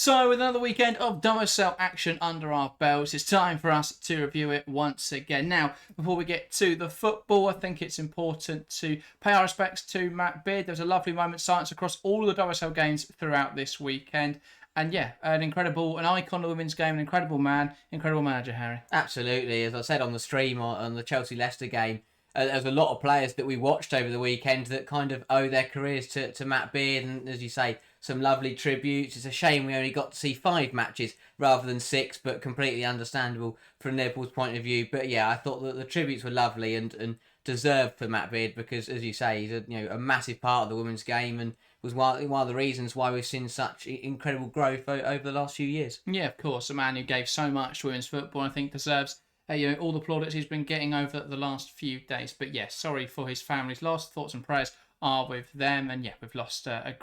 So, with another weekend of WSL action under our belts, it's time for us to review it once again. Now, before we get to the football, I think it's important to pay our respects to Matt Beard. There was a lovely moment of silence across all of the WSL games throughout this weekend. And yeah, an icon of the women's game, an incredible man, incredible manager, Harry. Absolutely. As I said on the stream on the Chelsea-Leicester game, there's a lot of players that we watched over the weekend that kind of owe their careers to Matt Beard. And as you say, some lovely tributes. It's a shame we only got to see 5 matches rather than 6, but completely understandable from Liverpool's point of view. But yeah, I thought that the tributes were lovely and deserved for Matt Beard because, as you say, he's a massive part of the women's game and was one of the reasons why we've seen such incredible growth over the last few years. Yeah, of course, a man who gave so much to women's football, I think deserves all the plaudits he's been getting over the last few days. But yes, sorry for his family's loss. Thoughts and prayers are with them. And yeah, we've lost a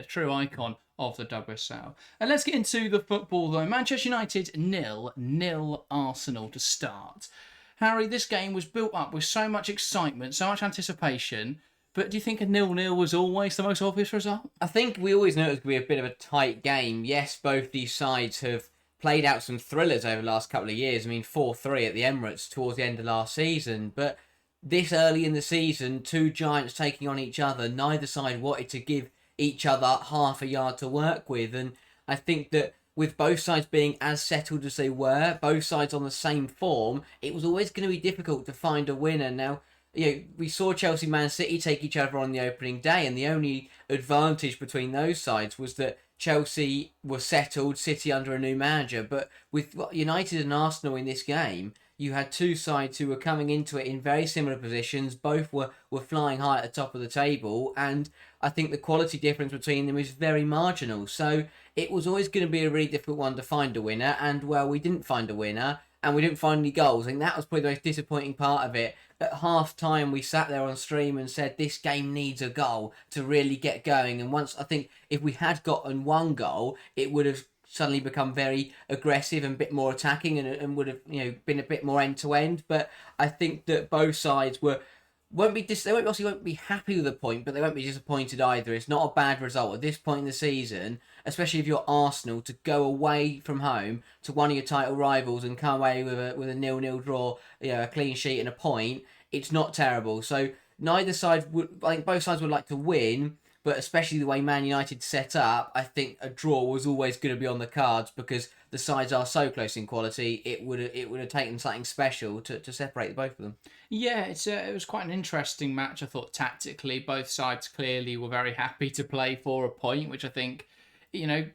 true icon of the WSL. And let's get into the football though. Manchester United 0-0 Arsenal to start. Harry, this game was built up with so much excitement, so much anticipation. But do you think a 0-0 was always the most obvious result? I think we always knew it was going to be a bit of a tight game. Yes, both these sides have played out some thrillers over the last couple of years. I mean, 4-3 at the Emirates towards the end of last season. But this early in the season, 2 giants taking on each other, neither side wanted to give each other half a yard to work with. And I think that with both sides being as settled as they were, both sides on the same form, it was always going to be difficult to find a winner. Now, we saw Chelsea Man City take each other on the opening day, and the only advantage between those sides was that Chelsea were settled, City under a new manager. But with United and Arsenal in this game, you had 2 sides who were coming into it in very similar positions. Both were flying high at the top of the table, and I think the quality difference between them is very marginal. So it was always going to be a really difficult one to find a winner, and well, we didn't find a winner. And we didn't find any goals. I think that was probably the most disappointing part of it. At half-time, we sat there on stream and said, this game needs a goal to really get going. And once, I think, if we had gotten 1 goal, it would have suddenly become very aggressive and a bit more attacking and would have been a bit more end-to-end. But I think that both sides won't be happy with the point, but they won't be disappointed either. It's not a bad result at this point in the season, especially if you're Arsenal, to go away from home to one of your title rivals and come away with a 0-0 draw, a clean sheet and a point. It's not terrible. So neither side I think both sides would like to win, but especially the way Man United set up, I think a draw was always going to be on the cards because the sides are so close in quality. It would have taken something special to separate the both of them. Yeah, it was quite an interesting match. I thought tactically, both sides clearly were very happy to play for a point, which I think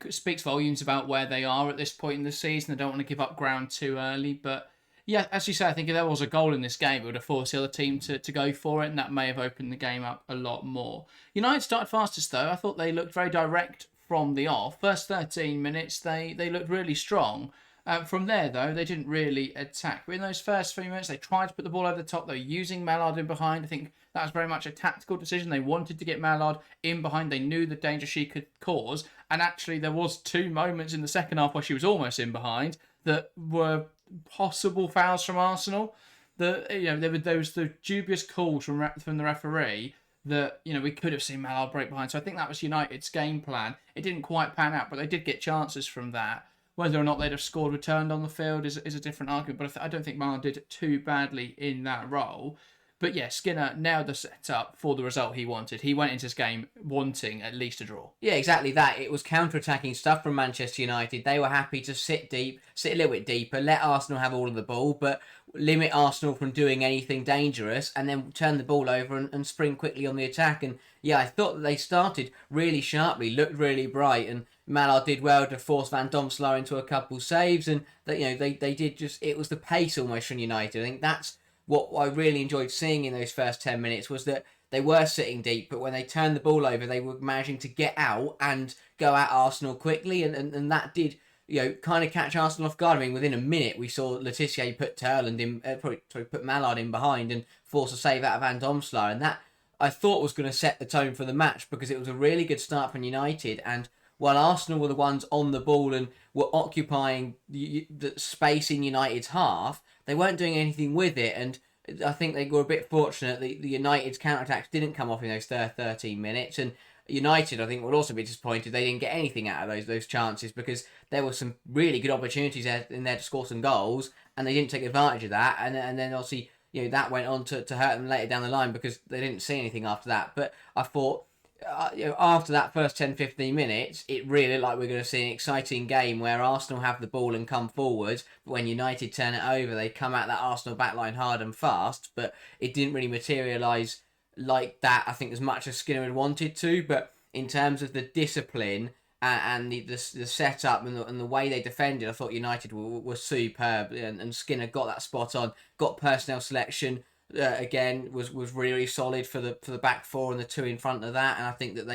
speaks volumes about where they are at this point in the season. They don't want to give up ground too early, but yeah, as you say, I think if there was a goal in this game, it would have forced the other team to go for it, and that may have opened the game up a lot more. United started fastest, though. I thought they looked very direct from the off. First 13 minutes, they looked really strong. From there, though, they didn't really attack. But in those first 3 minutes, they tried to put the ball over the top. They were using Mallard in behind. I think that was very much a tactical decision. They wanted to get Mallard in behind. They knew the danger she could cause. And actually, there was 2 moments in the second half where she was almost in behind that were possible fouls from Arsenal. There was the dubious calls from the referee that we could have seen Mallard break behind. So I think that was United's game plan. It didn't quite pan out, but they did get chances from that. Whether or not they'd have scored returned on the field is a different argument, but I don't think Mallard did too badly in that role. But yeah, Skinner nailed the setup for the result he wanted. He went into this game wanting at least a draw. Yeah, exactly that. It was counter-attacking stuff from Manchester United. They were happy to sit a little bit deeper, let Arsenal have all of the ball, but limit Arsenal from doing anything dangerous, and then turn the ball over and spring quickly on the attack. And yeah, I thought that they started really sharply, looked really bright, and Mallard did well to force Van Domselaar into a couple saves, and they did just, it was the pace almost from United. I think that's what I really enjoyed seeing in those first 10 minutes was that they were sitting deep, but when they turned the ball over, they were managing to get out and go at Arsenal quickly, and that did kind of catch Arsenal off guard. I mean, within a minute, we saw Letitia put Turland in, put Mallard in behind and force a save out of Van Domselaar, and that I thought was going to set the tone for the match because it was a really good start from United. And while Arsenal were the ones on the ball and were occupying the space in United's half, they weren't doing anything with it. And I think they were a bit fortunate. The United's counter-attacks didn't come off in those 13 minutes. And United, I think, will also be disappointed they didn't get anything out of those chances, because there were some really good opportunities in there to score some goals, and they didn't take advantage of that. And then obviously, that went on to hurt them later down the line, because they didn't see anything after that. But I thought, after that first 10-15 minutes, it really looked like we're going to see an exciting game where Arsenal have the ball and come forward. But when United turn it over, they come out that Arsenal backline hard and fast. But it didn't really materialise like that, I think, as much as Skinner had wanted to. But in terms of the discipline and the setup and the way they defended, I thought United were superb, and Skinner got that spot on, got personnel selection. Again, was really solid for the back four and the two in front of that. And I think that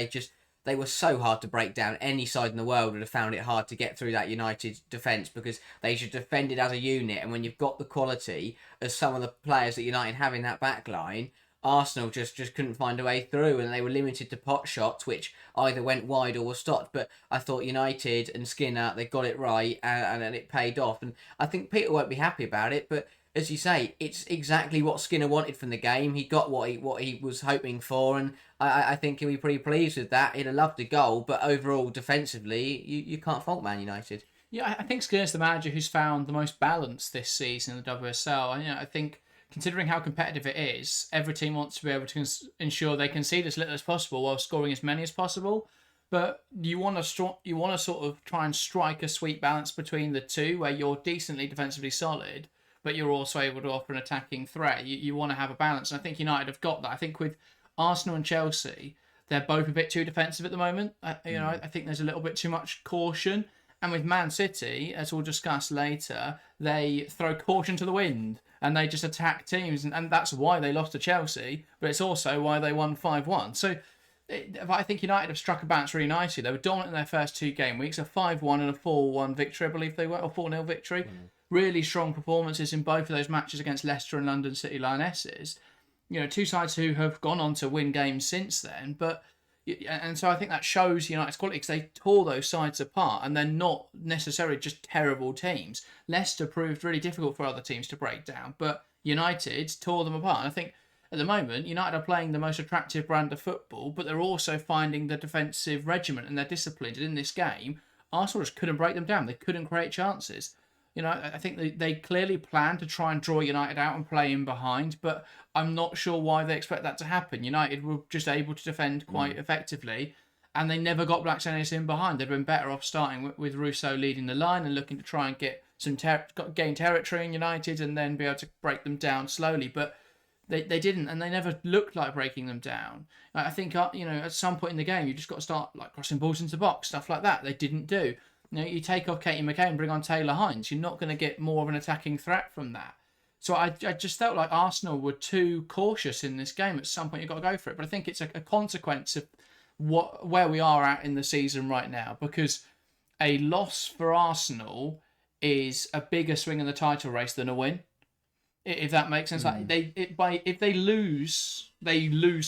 they were so hard to break down. Any side in the world would have found it hard to get through that United defence, because they just defended as a unit. And when you've got the quality as some of the players that United have in that back line, Arsenal just couldn't find a way through, and they were limited to pot shots, which either went wide or were stopped. But I thought United and Skinner, they got it right, and it paid off. And I think Peter won't be happy about it, but as you say, it's exactly what Skinner wanted from the game. He got what he was hoping for, and I think he'll be pretty pleased with that. He'd have loved a goal, but overall, defensively, you can't fault Man United. Yeah, I think Skinner's the manager who's found the most balance this season in the WSL. And, I think, considering how competitive it is, every team wants to be able to ensure they concede as little as possible while scoring as many as possible. But you want to sort of try and strike a sweet balance between the two, where you're decently defensively solid, but you're also able to offer an attacking threat. You want to have a balance, and I think United have got that. I think with Arsenal and Chelsea, they're both a bit too defensive at the moment. I think there's a little bit too much caution. And with Man City, as we'll discuss later, they throw caution to the wind and they just attack teams, and that's why they lost to Chelsea, but it's also why they won 5-1. So I think United have struck a balance really nicely. They were dominant in their first 2 game weeks, a 5-1 and a 4-1 victory, I believe they were, or 4-0 victory. Really strong performances in both of those matches against Leicester and London City Lionesses. Two sides who have gone on to win games since then. And so I think that shows United's quality, because they tore those sides apart, and they're not necessarily just terrible teams. Leicester proved really difficult for other teams to break down, but United tore them apart. And I think at the moment, United are playing the most attractive brand of football, but they're also finding the defensive regiment, and they're disciplined. And in this game, Arsenal just couldn't break them down. They couldn't create chances. I think they clearly plan to try and draw United out and play in behind, but I'm not sure why they expect that to happen. United were just able to defend quite effectively, and they never got Blackstenius in behind. They'd been better off starting with Russo leading the line and looking to try and get some gain territory in United and then be able to break them down slowly. But they didn't, and they never looked like breaking them down. I think at some point in the game, you just got to start like crossing balls into the box, stuff like that. They didn't do. You take off Katie McKay and bring on Taylor Hines, you're not going to get more of an attacking threat from that. So I just felt like Arsenal were too cautious in this game. At some point, you've got to go for it. But I think it's a consequence of where we are at in the season right now, because a loss for Arsenal is a bigger swing in the title race than a win, if that makes sense. Like if they lose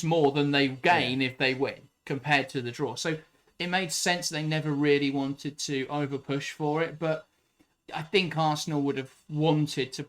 more than they gain if they win compared to the draw. So it made sense they never really wanted to over push for it, but I think Arsenal would have wanted to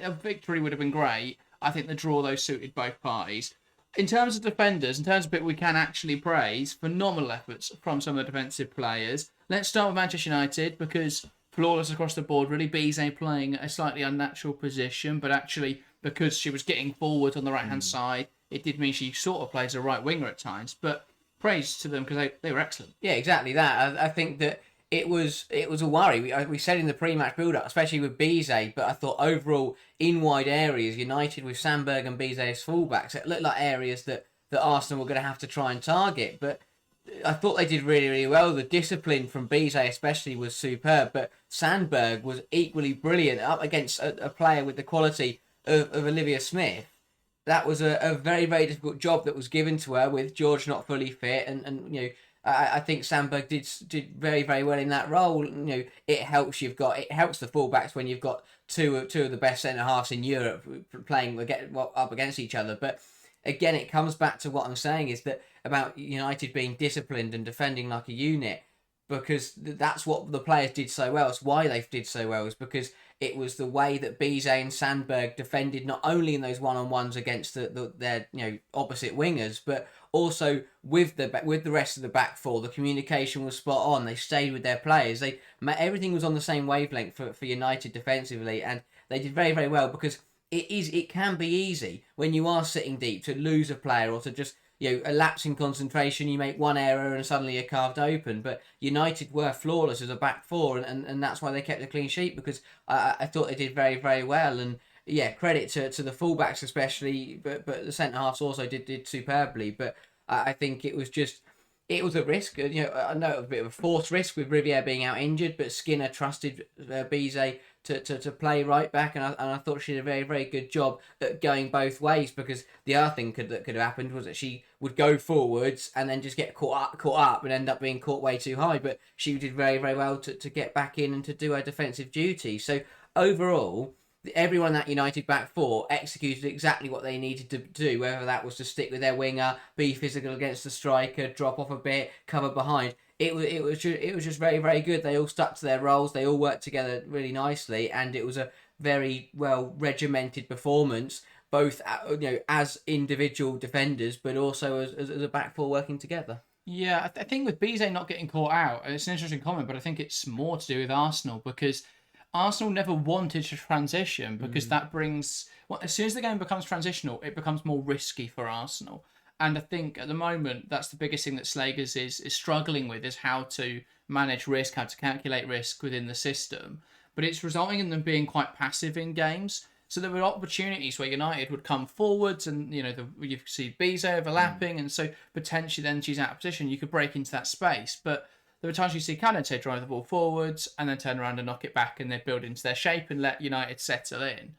a victory would have been great. I think the draw, though, suited both parties. In terms of defenders, in terms of people we can actually praise, phenomenal efforts from some of the defensive players. Let's start with Manchester United, because flawless across the board, really. Bizet playing a slightly unnatural position, but actually, because she was getting forward on the right-hand side, it did mean she sort of plays a right winger at times, but praise to them because they were excellent. Yeah, exactly that. I think that it was a worry. We said in the pre-match build-up, especially with Bizet, but I thought overall in wide areas, United with Sandberg and Bizet as fullbacks, it looked like areas that Arsenal were going to have to try and target. But I thought they did really, really well. The discipline from Bizet especially was superb, but Sandberg was equally brilliant up against a player with the quality of Olivia Smith. That was a very, very difficult job that was given to her with George not fully fit, and I think Sandberg did very, very well in that role. It helps the fullbacks when you've got two of the best centre halves in Europe playing up against each other. But again, it comes back to what I'm saying is that about United being disciplined and defending like a unit, because that's what the players did so well. It's why they did so well, is because it was the way that Bizet and Sandberg defended, not only in those one-on-ones against their opposite wingers, but also with the rest of the back four, the communication was spot on. They stayed with their players. Everything was on the same wavelength for United defensively, and they did very, very well, because it can be easy when you are sitting deep to lose a player, or to just, a lapse in concentration. You make one error and suddenly you're carved open. But United were flawless as a back four, and that's why they kept a clean sheet, because I thought they did very, very well. And yeah, credit to the fullbacks especially, but the centre halves also did superbly. But I think it was a risk. I know it was a bit of a forced risk with Riviere being out injured, but Skinner trusted Bizet to play right back, and I thought she did a very, very good job at going both ways, because the other thing that could have happened was that she would go forwards and then just get caught up and end up being caught way too high. But she did very, very well to get back in and to do her defensive duty. So overall, everyone in that United back four executed exactly what they needed to do, whether that was to stick with their winger, be physical against the striker, drop off a bit, cover behind. It was just very, very good. They all stuck to their roles. They all worked together really nicely, and it was a very well regimented performance, both as individual defenders, but also as a back four working together. Yeah, I think with Bizet not getting caught out, it's an interesting comment, but I think it's more to do with Arsenal, because Arsenal never wanted to transition, because that brings... Well, as soon as the game becomes transitional, it becomes more risky for Arsenal. And I think at the moment, that's the biggest thing that Slagers is struggling with, is how to manage risk, how to calculate risk within the system. But it's resulting in them being quite passive in games. So there were opportunities where United would come forwards and, you see Bizet overlapping, and so potentially then she's out of position. You could break into that space. But there were times you see Canete drive the ball forwards and then turn around and knock it back, and they build into their shape and let United settle in.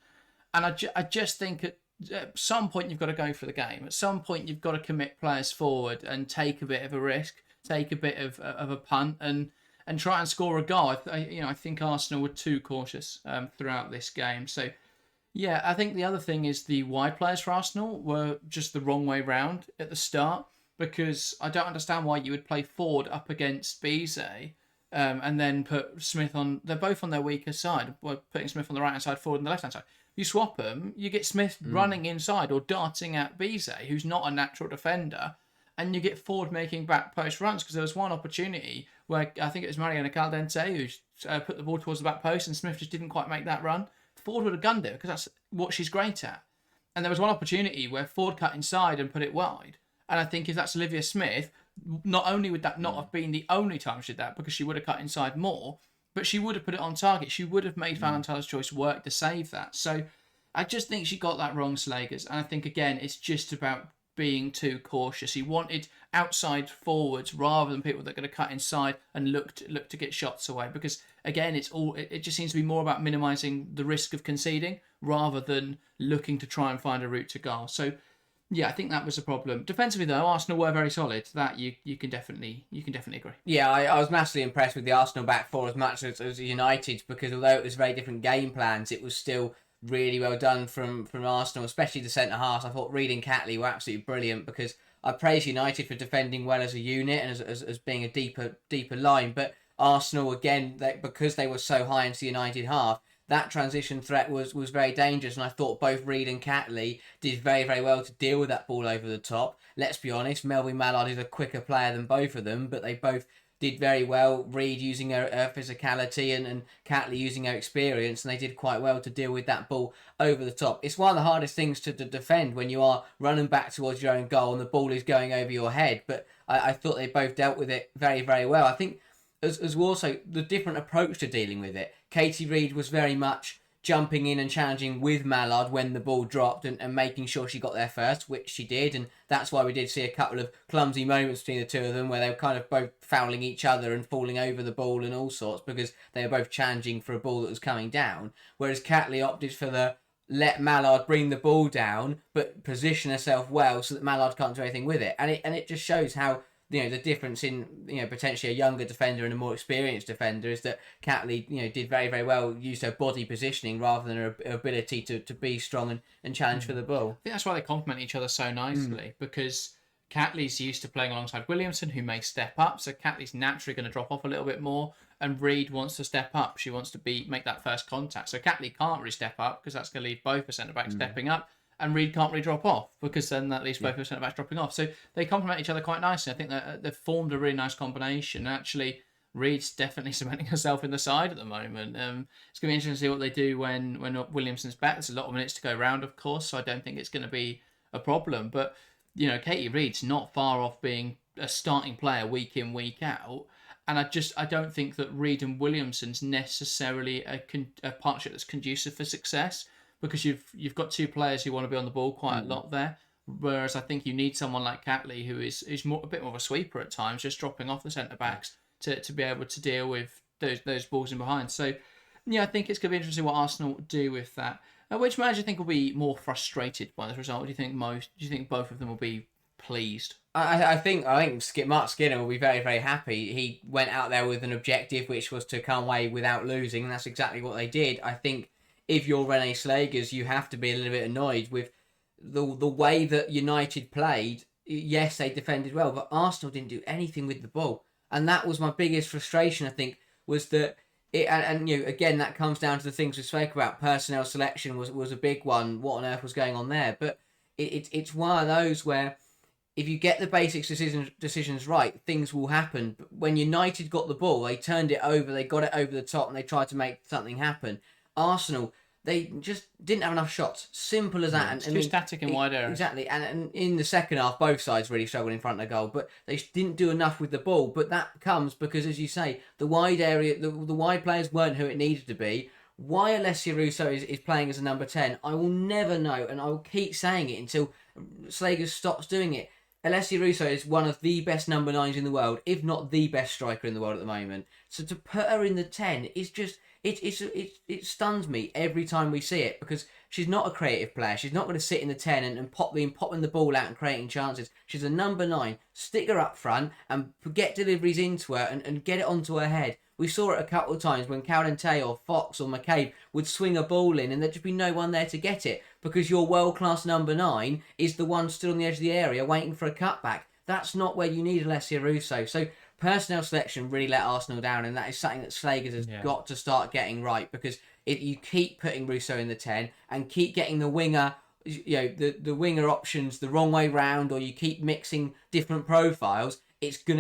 And I just think at some point you've got to go for the game. At some point you've got to commit players forward and take a bit of a risk, take a bit of a punt, and try and score a goal. I think Arsenal were too cautious throughout this game. So yeah, I think the other thing is the wide players for Arsenal were just the wrong way round at the start, because I don't understand why you would play Ford up against Bizet and then put Smith on... They're both on their weaker side. Putting Smith on the right-hand side, Ford on the left-hand side. You swap them, you get Smith running inside or darting at Bizet, who's not a natural defender, and you get Ford making back post runs, because there was one opportunity where I think it was Mariana Caldente who put the ball towards the back post, and Smith just didn't quite make that run. Ford would have gunned it, because that's what she's great at. And there was one opportunity where Ford cut inside and put it wide. And I think if that's Olivia Smith, not only would that not have been the only time she did that, because she would have cut inside more, but she would have put it on target. She would have made Valentine's choice work to save that. So I just think she got that wrong, Slagers. And I think, again, it's just about being too cautious. He wanted outside forwards rather than people that are going to cut inside and look to get shots away. Because, again, it just seems to be more about minimising the risk of conceding rather than looking to try and find a route to goal. So yeah, I think that was a problem. Defensively, though, Arsenal were very solid. That you can definitely agree. Yeah, I was massively impressed with the Arsenal back four as much as United's, because although it was very different game plans, it was still really well done from Arsenal, especially the centre halves. I thought Reed and Catley were absolutely brilliant, because I praise United for defending well as a unit and as being a deeper line. But Arsenal, again, because they were so high into the United half, that transition threat was very dangerous, and I thought both Reed and Catley did very, very well to deal with that ball over the top. Let's be honest, Melvin Mallard is a quicker player than both of them, but they both did very well. Reed using her physicality and Catley using her experience, and they did quite well to deal with that ball over the top. It's one of the hardest things to defend when you are running back towards your own goal and the ball is going over your head, but I thought they both dealt with it very, very well. I think as also the different approach to dealing with it. Katie Reed was very much jumping in and challenging with Mallard when the ball dropped and making sure she got there first, which she did, and that's why we did see a couple of clumsy moments between the two of them where they were kind of both fouling each other and falling over the ball and all sorts, because they were both challenging for a ball that was coming down, whereas Catley opted for the let Mallard bring the ball down but position herself well so that Mallard can't do anything with it, and it just shows how the difference in potentially a younger defender and a more experienced defender is that Catley did very, very well, used her body positioning rather than her ability to be strong and challenge for the ball. I think that's why they complement each other so nicely, because Catley's used to playing alongside Williamson, who may step up, so Catley's naturally going to drop off a little bit more, and Reed wants to step up. She wants to make that first contact, so Catley can't really step up because that's going to leave both the centre-back stepping up, and Reed can't really drop off because then that leaves both of the centre backs dropping off. So they complement each other quite nicely. I think that they've formed a really nice combination. And actually, Reed's definitely cementing herself in the side at the moment. It's going to be interesting to see what they do when Williamson's back. There's a lot of minutes to go around, of course, so I don't think it's going to be a problem. But, Katie Reed's not far off being a starting player week in, week out. And I don't think that Reed and Williamson's necessarily a partnership that's conducive for success, because you've got two players who want to be on the ball quite a lot there. Whereas I think you need someone like Catley, who is a bit more of a sweeper at times, just dropping off the centre backs to be able to deal with those balls in behind. So, I think it's going to be interesting what Arsenal do with that. Which manager do you think will be more frustrated by this result? Do you think both of them will be pleased? I think Mark Skinner will be very, very happy. He went out there with an objective, which was to come away without losing, and that's exactly what they did. I think if you're René Slagers, you have to be a little bit annoyed with the way that United played. Yes, they defended well, but Arsenal didn't do anything with the ball. And that was my biggest frustration, I think, was that again, that comes down to the things we spoke about. Personnel selection was a big one. What on earth was going on there? But it's one of those where if you get the basic decisions right, things will happen. But when United got the ball, they turned it over, they got it over the top, and they tried to make something happen. Arsenal, they just didn't have enough shots. Simple as that. It's too static in wide areas. Exactly. And in the second half, both sides really struggled in front of the goal, but they didn't do enough with the ball. But that comes because, as you say, the wide area, the wide players weren't who it needed to be. Why Alessia Russo is playing as a number 10, I will never know, and I will keep saying it until Slagers stops doing it. Alessia Russo is one of the best number 9s in the world, if not the best striker in the world at the moment. So to put her in the 10 is just... It stuns me every time we see it, because she's not a creative player. She's not going to sit in the 10 and popping the ball out and creating chances. She's a number 9. Stick her up front and get deliveries into her and get it onto her head. We saw it a couple of times when Calente or Fox or McCabe would swing a ball in and there'd just be no one there to get it, because your world-class number 9 is the one stood on the edge of the area waiting for a cutback. That's not where you need Alessia Russo. So personnel selection really let Arsenal down, and that is something that Slagers has got to start getting right, because if you keep putting Russo in the 10 and keep getting the winger, the winger options the wrong way round, or you keep mixing different profiles, it's not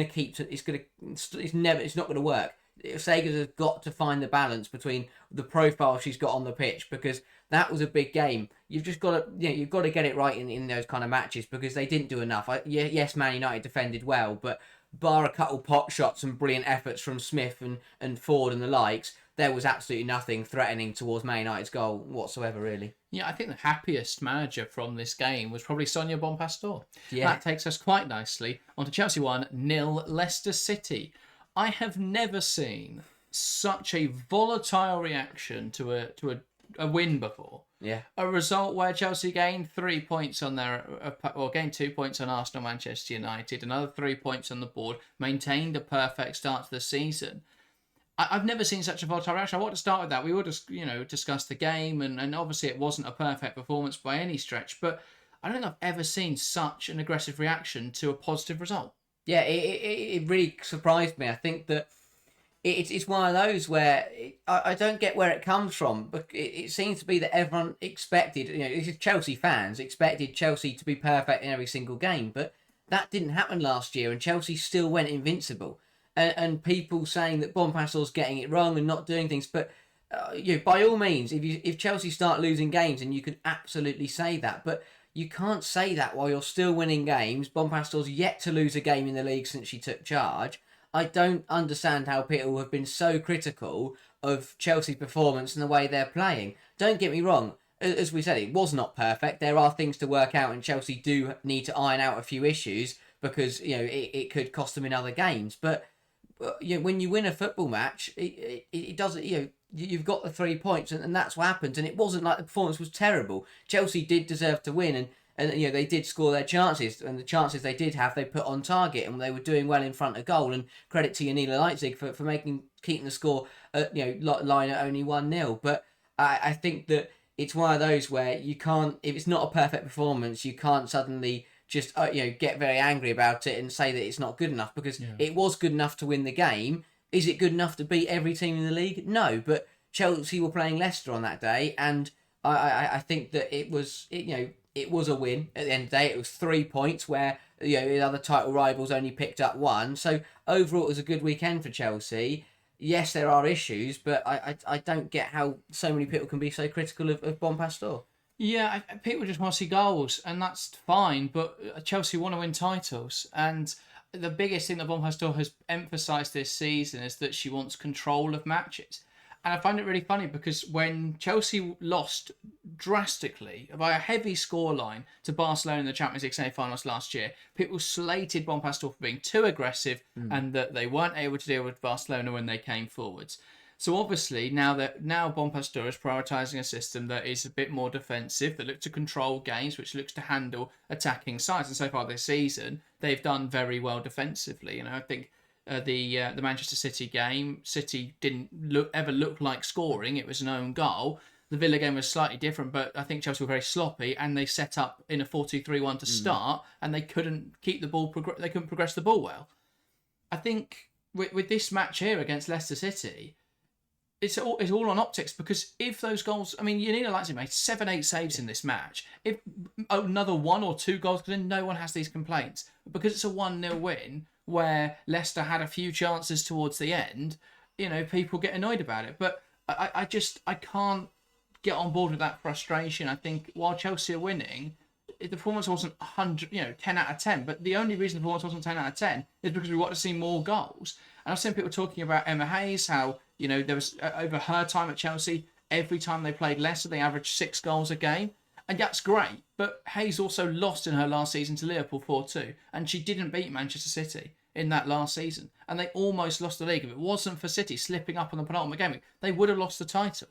going to work. Slagers has got to find the balance between the profile she's got on the pitch, because that was a big game. You've just got to, you've got to get it right in those kind of matches, because they didn't do enough. Yes, Man United defended well, but bar a couple pot shots and brilliant efforts from Smith and Ford and the likes, there was absolutely nothing threatening towards Man United's goal whatsoever, really. Yeah, I think the happiest manager from this game was probably Sonia Bonpastor. Yeah. That takes us quite nicely onto Chelsea 1-0 Leicester City. I have never seen such a volatile reaction to a win before. Yeah. A result where Chelsea gained 3 points on gained 2 points on Arsenal, Manchester United, another 3 points on the board, maintained a perfect start to the season. I've never seen such a volatile reaction. I want to start with that. We will just, discuss the game, and obviously it wasn't a perfect performance by any stretch, but I don't think I've ever seen such an aggressive reaction to a positive result. Yeah, it really surprised me. I think that it's one of those where I don't get where it comes from, but it seems to be that everyone expected, Chelsea fans expected Chelsea to be perfect in every single game, but that didn't happen last year, and Chelsea still went invincible. And people saying that Bonpastor's getting it wrong and not doing things, but by all means, if Chelsea start losing games, and you could absolutely say that, but you can't say that while you're still winning games. Bonpastor's yet to lose a game in the league since she took charge. I don't understand how people have been so critical of Chelsea's performance and the way they're playing. Don't get me wrong. As we said, it was not perfect. There are things to work out, and Chelsea do need to iron out a few issues, because it could cost them in other games. But when you win a football match, it doesn't. You've got the 3 points, and that's what happens. And it wasn't like the performance was terrible. Chelsea did deserve to win, and they did score their chances, and the chances they did have, they put on target, and they were doing well in front of goal. And credit to Janila Leipzig for keeping the score line at only 1-0. But I think that it's one of those where you can't, if it's not a perfect performance, you can't suddenly just get very angry about it and say that it's not good enough, because it was good enough to win the game. Is it good enough to beat every team in the league? No, but Chelsea were playing Leicester on that day, and I think that it was it was a win at the end of the day. It was 3 points where the other title rivals only picked up one. So overall, it was a good weekend for Chelsea. Yes, there are issues, but I don't get how so many people can be so critical of Bon Pastor. Yeah, people just want to see goals, and that's fine. But Chelsea want to win titles, and the biggest thing that Bon Pastor has emphasised this season is that she wants control of matches. And I find it really funny because when Chelsea lost drastically by a heavy scoreline to Barcelona in the Champions League semi-finals last year, people slated Bon Pastor for being too aggressive and that they weren't able to deal with Barcelona when they came forwards. So obviously now Bon Pastor is prioritising a system that is a bit more defensive, that looks to control games, which looks to handle attacking sides. And so far this season, they've done very well defensively. I think the Manchester City game, City didn't ever look like scoring. It was an own goal. The Villa game was slightly different, but I think Chelsea were very sloppy, and they set up in a 4-2-3-1 to start, and they couldn't keep the ball. They couldn't progress the ball well. I think with this match here against Leicester City, it's all on optics, because if those goals, Lionesses made 7-8 saves in this match. If another 1 or 2 goals, then no one has these complaints. But because it's a 1-0 win, where Leicester had a few chances towards the end, people get annoyed about it. But I can't get on board with that frustration. I think while Chelsea are winning, the performance wasn't 10 out of 10. But the only reason the performance wasn't 10 out of 10 is because we want to see more goals. And I've seen people talking about Emma Hayes, how there was over her time at Chelsea, every time they played Leicester, they averaged 6 goals a game. And that's great, but Hayes also lost in her last season to Liverpool 4-2, and she didn't beat Manchester City in that last season. And they almost lost the league. If it wasn't for City slipping up on the penultimate game, they would have lost the title.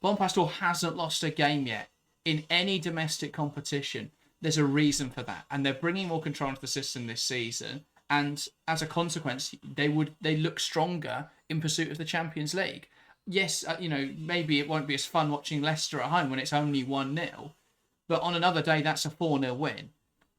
Bon Pastor hasn't lost a game yet in any domestic competition. There's a reason for that, and they're bringing more control into the system this season. And as a consequence, they look stronger in pursuit of the Champions League. Yes, maybe it won't be as fun watching Leicester at home when it's only 1-0. But on another day, that's a 4-0 win.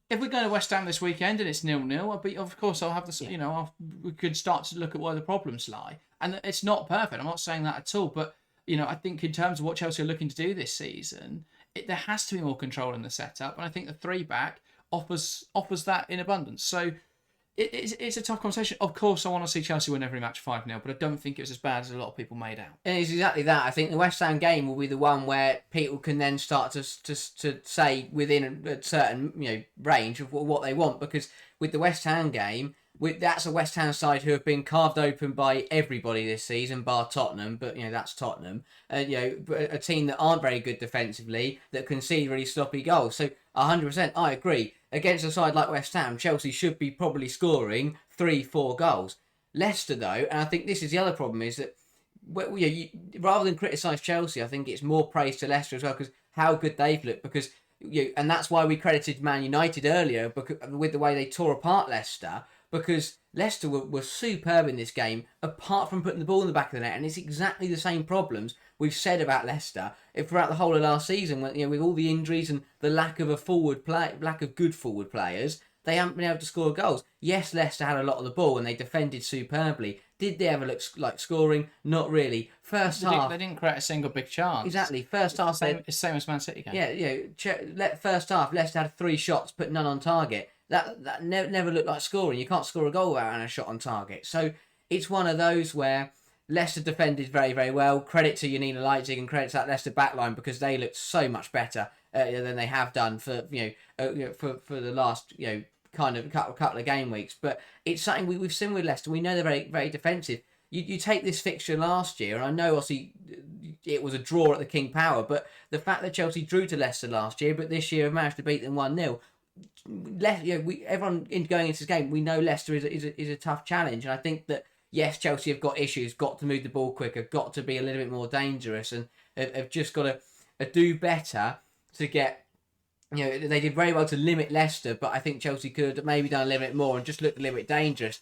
If we go to West Ham this weekend and it's 0-0, of course I'll have the we could start to look at where the problems lie. And it's not perfect. I'm not saying that at all. But I think in terms of what Chelsea are looking to do this season, there has to be more control in the setup, and I think the 3-back offers that in abundance. So it's a tough conversation. Of course, I want to see Chelsea win every match 5-0, but I don't think it was as bad as a lot of people made out. And it's exactly that. I think the West Ham game will be the one where people can then start to say within a certain range of what they want, because with the West Ham game, that's a West Ham side who have been carved open by everybody this season, bar Tottenham. But that's Tottenham. A team that aren't very good defensively, that concede really sloppy goals. So 100%, I agree. Against a side like West Ham, Chelsea should be probably scoring 3-4 goals. Leicester, though, and I think this is the other problem, is that rather than criticise Chelsea, I think it's more praise to Leicester as well, because how good they've looked. Because and that's why we credited Man United earlier with the way they tore apart Leicester. Because Leicester were superb in this game, apart from putting the ball in the back of the net, and it's exactly the same problems we've said about Leicester throughout the whole of last season. With all the injuries and the lack of lack of good forward players, they haven't been able to score goals. Yes, Leicester had a lot of the ball and they defended superbly. Did they ever look like scoring? Not really. First half, they didn't create a single big chance. Exactly. First half, it's same as Man City game. Yeah, first half, Leicester had 3 shots, but none on target. That never looked like scoring. You can't score a goal without a shot on target. So it's one of those where Leicester defended very, very well. Credit to Janina Leipzig and credit to that Leicester backline, because they looked so much better than they have done for for the last kind of couple of game weeks. But it's something we've seen with Leicester. We know they're very, very defensive. You take this fixture last year, and I know obviously it was a draw at the King Power, but the fact that Chelsea drew to Leicester last year, but this year have managed to beat them 1-0. Everyone going into this game, we know Leicester is a tough challenge, and I think that yes, Chelsea have got issues, got to move the ball quicker, got to be a little bit more dangerous, and have just got to do better to get. They did very well to limit Leicester, but I think Chelsea could have maybe done a little bit more and just looked a little bit dangerous.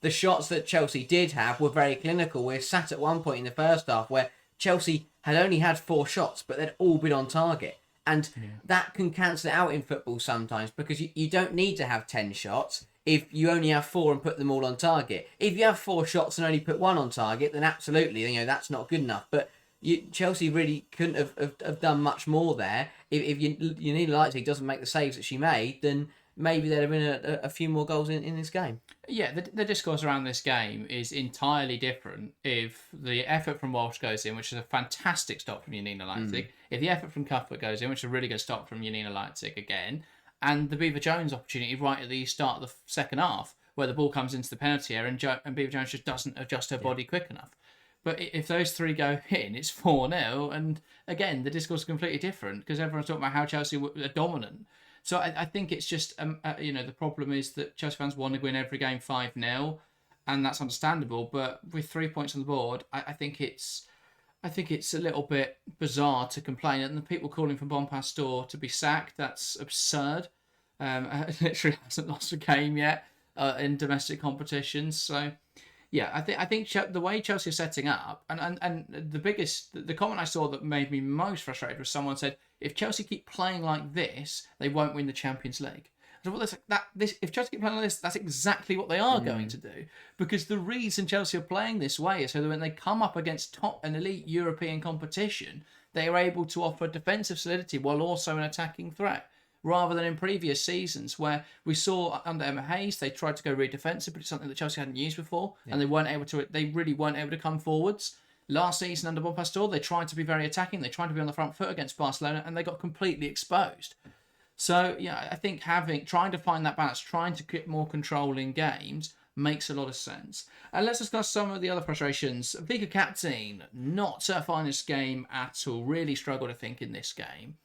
The shots that Chelsea did have were very clinical. We're sat at one point in the first half where Chelsea had only had 4 shots, but they'd all been on target. And that can cancel it out in football sometimes, because you don't need to have 10 shots if you only have 4 and put them all on target. If you have 4 shots and only put 1 on target, then absolutely, that's not good enough. But Chelsea really couldn't have done much more there. if you need Leipzig doesn't make the saves that she made, then maybe there'd have been a few more goals in this game. Yeah, the discourse around this game is entirely different if the effort from Walsh goes in, which is a fantastic stop from Janina Leipzig, if the effort from Cuthbert goes in, which is a really good stop from Janina Leipzig again, and the Beaver Jones opportunity right at the start of the second half, where the ball comes into the penalty area and Beaver Jones just doesn't adjust her body quick enough. But if those three go in, it's 4-0, and again, the discourse is completely different because everyone's talking about how Chelsea were dominant. So I think it's just, the problem is that Chelsea fans want to win every game 5-0, and that's understandable. But with 3 points on the board, I think it's a little bit bizarre to complain. And the people calling for Bonpastor to be sacked, that's absurd. Literally hasn't lost a game yet in domestic competitions. So yeah, I think the way Chelsea are setting up, and the comment I saw that made me most frustrated was someone said, if Chelsea keep playing like this, they won't win the Champions League. I said, well, if Chelsea keep playing like this, that's exactly what they are going to do. Because the reason Chelsea are playing this way is so that when they come up against top and elite European competition, they are able to offer defensive solidity while also an attacking threat. Rather than in previous seasons where we saw under Emma Hayes, they tried to go really defensive, but it's something that Chelsea hadn't used before, and they really weren't able to come forwards. Last season under Bonpastor, they tried to be very attacking, they tried to be on the front foot against Barcelona, and they got completely exposed. So yeah, I think trying to find that balance, trying to get more control in games makes a lot of sense. And let's discuss some of the other frustrations. Vika Kaptein, not her finest game at all, really struggled, I think, in this game.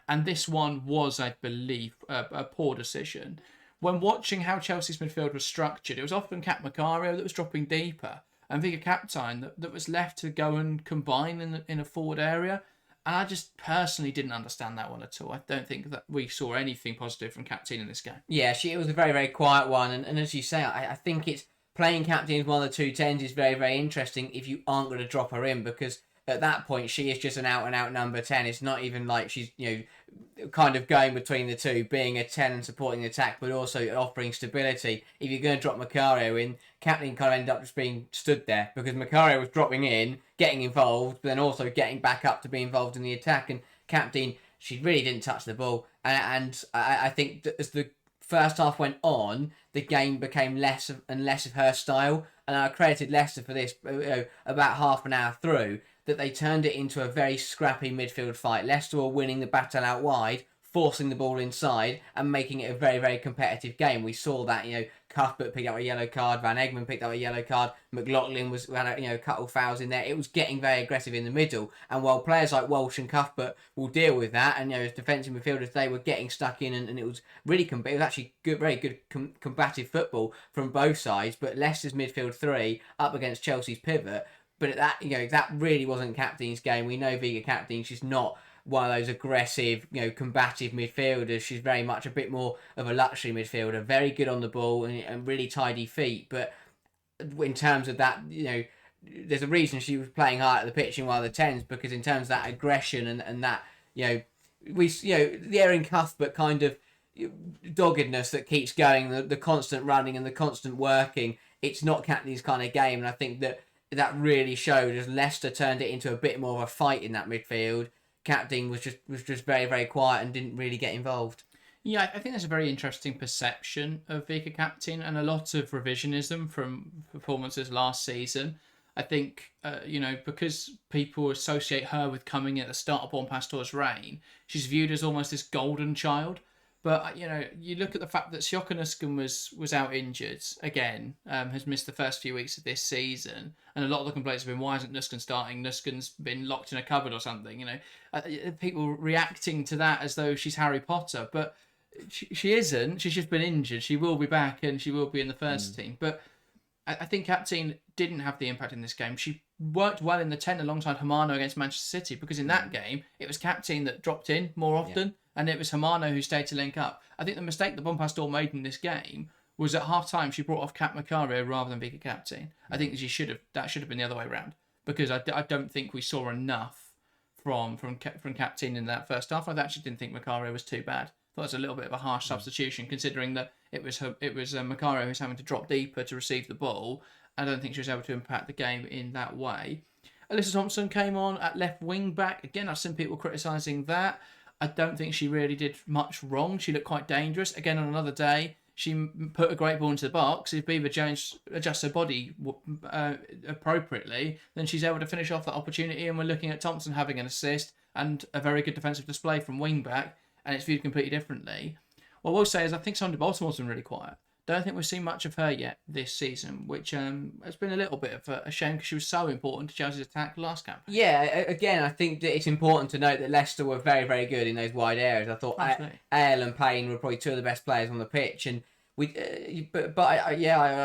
And this one was, I believe, a poor decision. When watching how Chelsea's midfield was structured, it was often Kat Macario that was dropping deeper, and Vika Kaptein that was left to go and combine in a forward area. And I just personally didn't understand that one at all. I don't think that we saw anything positive from Kaptein in this game. Yeah, it was a very, very quiet one. And as you say, I think it's playing Kaptein as one of the two tens is very, very interesting if you aren't going to drop her in, because at that point she is just an out-and-out number 10. It's not even like she's, kind of going between the two, being a 10 and supporting the attack, but also offering stability. If you're going to drop Macario in, Kaptein kind of ended up just being stood there, because Macario was dropping in, getting involved, but then also getting back up to be involved in the attack. And Kaptein, she really didn't touch the ball. And I think that as the first half went on, the game became less and less of her style. And I credited Leicester for this about half an hour through, that they turned it into a very scrappy midfield fight. Leicester were winning the battle out wide, forcing the ball inside, and making it a very, very competitive game. We saw that, Cuthbert picked up a yellow card, Van Egmond picked up a yellow card, McLaughlin had a couple of fouls in there. It was getting very aggressive in the middle. And while players like Walsh and Cuthbert will deal with that, and as defensive midfielders, they were getting stuck in, and it was really it was actually good, very good combative football from both sides. But Leicester's midfield three up against Chelsea's pivot. But that really wasn't Kaptein's game. We know Vika Kaptein, she's not one of those aggressive, combative midfielders. She's very much a bit more of a luxury midfielder, very good on the ball and really tidy feet. But in terms of that, there's a reason she was playing high at the pitch in one of the tens, because in terms of that aggression and that, the Erin Cuthbert kind of doggedness that keeps going, the constant running and the constant working, it's not Kaptein's kind of game. And I think that really showed as Leicester turned it into a bit more of a fight in that midfield. Kaptein was just very, very quiet and didn't really get involved. Yeah, I think there's a very interesting perception of Vika Kaptein and a lot of revisionism from performances last season. I think, because people associate her with coming in at the start of Bonpastor's reign, she's viewed as almost this golden child. But, you look at the fact that Sjokke Nusken was out injured again, has missed the first few weeks of this season. And a lot of the complaints have been, why isn't Nusken starting? Nusken's been locked in a cupboard or something, People reacting to that as though she's Harry Potter. But she isn't. She's just been injured. She will be back and she will be in the first team. But I think Kaptein didn't have the impact in this game. She worked well in the 10 alongside Hamano against Manchester City, because in that game, it was Kaptein that dropped in more often. Yeah. And it was Hamano who stayed to link up. I think the mistake that Bonpastor made in this game was at half-time she brought off Kat Macario rather than Vika Kaptein. I think that should have been the other way around, because I don't think we saw enough from Kaptein in that first half. I actually didn't think Macario was too bad. I thought it was a little bit of a harsh substitution, considering that it was Macario who's having to drop deeper to receive the ball. I don't think she was able to impact the game in that way. Alyssa Thompson came on at left wing back. Again, I've seen people criticising that. I don't think she really did much wrong. She looked quite dangerous. Again, on another day, she put a great ball into the box. If Beaver Jones adjusts her body appropriately, then she's able to finish off that opportunity. And we're looking at Thompson having an assist and a very good defensive display from wing back, and it's viewed completely differently. What I will say is I think Sonia Baltimore's been really quiet. Don't think we've seen much of her yet this season, which has been a little bit of a shame because she was so important to Chelsea's attack last campaign. Yeah, again, I think that it's important to note that Leicester were very, very good in those wide areas. I thought Ale and Payne were probably two of the best players on the pitch, and I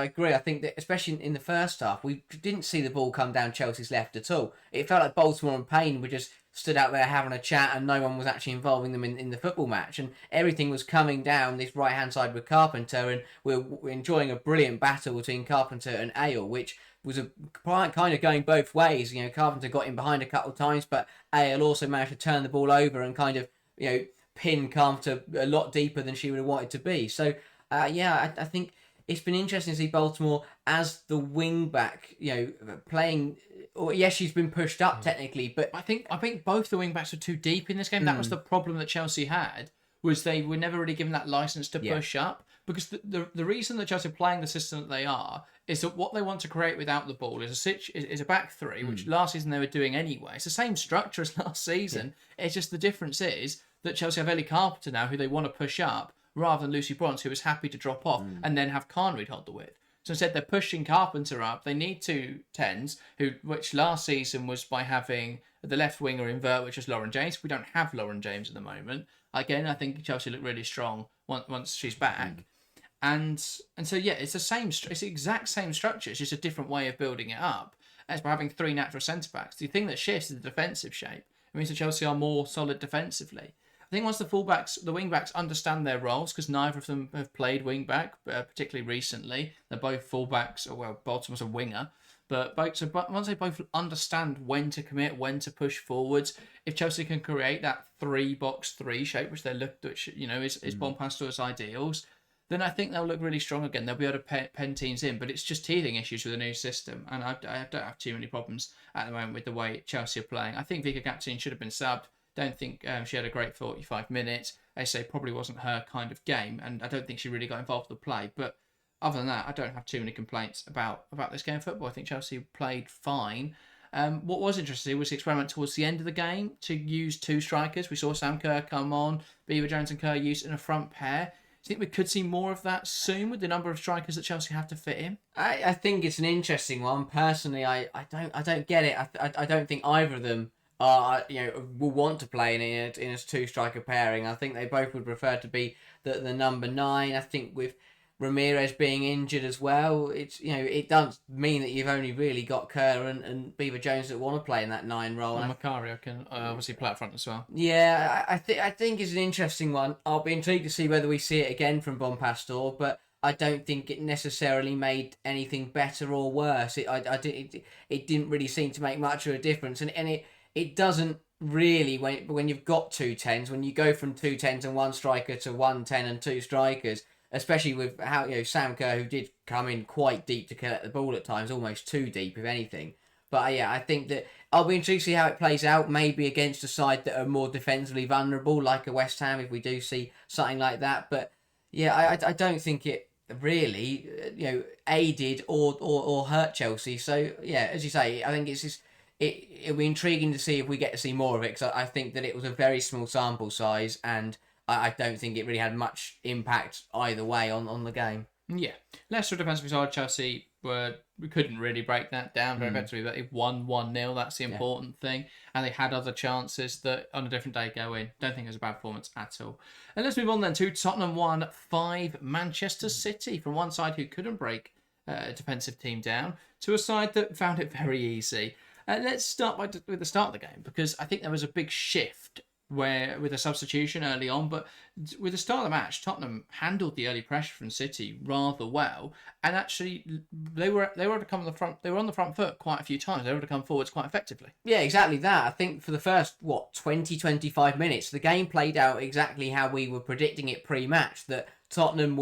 agree. I think that especially in the first half, we didn't see the ball come down Chelsea's left at all. It felt like Baltimore and Payne were just stood out there having a chat, and no one was actually involving them in the football match, and everything was coming down this right hand side with Carpenter, and we're enjoying a brilliant battle between Carpenter and Ale, which was a kind of going both ways. You know, Carpenter got in behind a couple of times, but Ale also managed to turn the ball over and kind of, you know, pin Carpenter a lot deeper than she would have wanted to be. So I think it's been interesting to see Baltimore as the wing back, you know, playing. Or yes, she's been pushed up technically, but I think both the wing backs were too deep in this game. That was the problem that Chelsea had, was they were never really given that license to push up, because the reason that Chelsea are playing the system that they are is that what they want to create without the ball is a back three, which last season they were doing anyway. It's the same structure as last season. It's just the difference is that Chelsea have Ellie Carpenter now, who they want to push up, rather than Lucy Bronze, who is happy to drop off and then have Carnreid hold the width. So instead, they're pushing Carpenter up. They need two tens, which last season was by having the left winger invert, which is Lauren James. We don't have Lauren James at the moment. Again, I think Chelsea look really strong once she's back. And so, yeah, it's the exact same structure. It's just a different way of building it up. As by having three natural centre-backs. The thing that shifts is the defensive shape. It means that Chelsea are more solid defensively. I think once the wing-backs understand their roles, because neither of them have played wing-back, particularly recently. They're both full-backs, Baltimore's a winger. But once they both understand when to commit, when to push forwards, if Chelsea can create that 3-box-3 shape, which is Bonpastour's ideals, then I think they'll look really strong again. They'll be able to pen teams in, but it's just teething issues with the new system. And I don't have too many problems at the moment with the way Chelsea are playing. I think Vika Gaptine should have been subbed. Don't think she had a great 45 minutes. I say probably wasn't her kind of game, and I don't think she really got involved with the play. But other than that, I don't have too many complaints about this game of football. I think Chelsea played fine. What was interesting was the experiment towards the end of the game to use two strikers. We saw Sam Kerr come on, Beaver Jones and Kerr used in a front pair. Do you think we could see more of that soon with the number of strikers that Chelsea have to fit in? I think it's an interesting one. Personally, I don't get it. I don't think either of them will want to play in a two-striker pairing. I think they both would prefer to be the number 9. I think with Ramirez being injured as well, it does mean that you've only really got Kerr and Beaver Jones that want to play in that 9 role. And Macario can obviously play up front as well. Yeah, I think it's an interesting one. I'll be intrigued to see whether we see it again from Bonpastor, but I don't think it necessarily made anything better or worse. It didn't really seem to make much of a difference, and it doesn't really when you've got 2 10s, when you go from 2 10s and 1 striker to 1 10 and 2 strikers, especially with how Sam Kerr, who did come in quite deep to collect the ball at times, almost too deep if anything. But I think that I'll be intrigued to see how it plays out, maybe against a side that are more defensively vulnerable, like a West Ham, if we do see something like that. But yeah, I don't think it really aided or hurt Chelsea. So yeah, as you say, I think it's just it'll be intriguing to see if we get to see more of it, because I think that it was a very small sample size, and I don't think it really had much impact either way on the game. Yeah, Leicester defensively solid. Chelsea we couldn't really break that down very effectively, but they won 1-0. That's the important thing, and they had other chances that on a different day go in. Don't think it was a bad performance at all. And let's move on then to Tottenham 1-5 Manchester City, from one side who couldn't break a defensive team down to a side that found it very easy. Let's start with the start of the game, because I think there was a big shift with a substitution early on, but with the start of the match, Tottenham handled the early pressure from City rather well, and actually they were able to come on the front. They were on the front foot quite a few times. They were able to come forwards quite effectively. Yeah, exactly that. I think for the first 20-25 minutes, the game played out exactly how we were predicting it pre-match. That Tottenham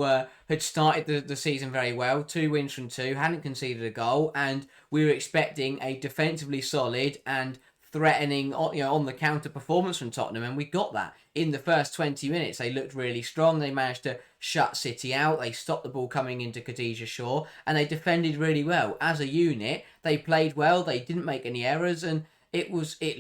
had started the season very well, 2 wins from 2, hadn't conceded a goal, and we were expecting a defensively solid and threatening, on the counter performance from Tottenham, and we got that in the first 20 minutes. They looked really strong. They managed to shut City out. They stopped the ball coming into Khadija Shaw, and they defended really well as a unit. They played well. They didn't make any errors, and it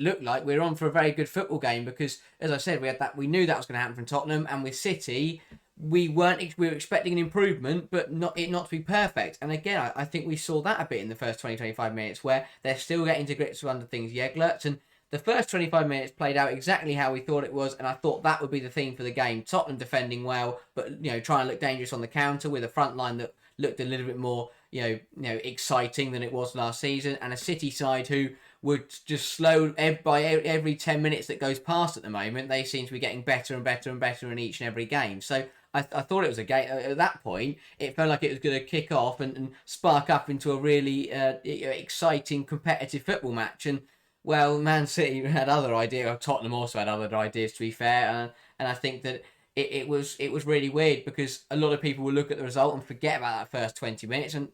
looked like we were on for a very good football game because, as I said, we knew that was going to happen from Tottenham, and with City, we were expecting an improvement, but not to be perfect. And again, I think we saw that a bit in the first 20-25 minutes where they're still getting to grips with under things Jeglertz, and the first 25 minutes played out exactly how we thought it was, and I thought that would be the theme for the game. Tottenham defending well, but trying to look dangerous on the counter with a front line that looked a little bit more exciting than it was last season, and a City side who would just slow by every 10 minutes that goes past at the moment. They seem to be getting better and better and better in each and every game. So I thought it was a game. At that point, it felt like it was going to kick off and spark up into a really exciting competitive football match. And well, Man City had other ideas. Tottenham also had other ideas, to be fair. And I think that it was really weird because a lot of people will look at the result and forget about that first 20 minutes, and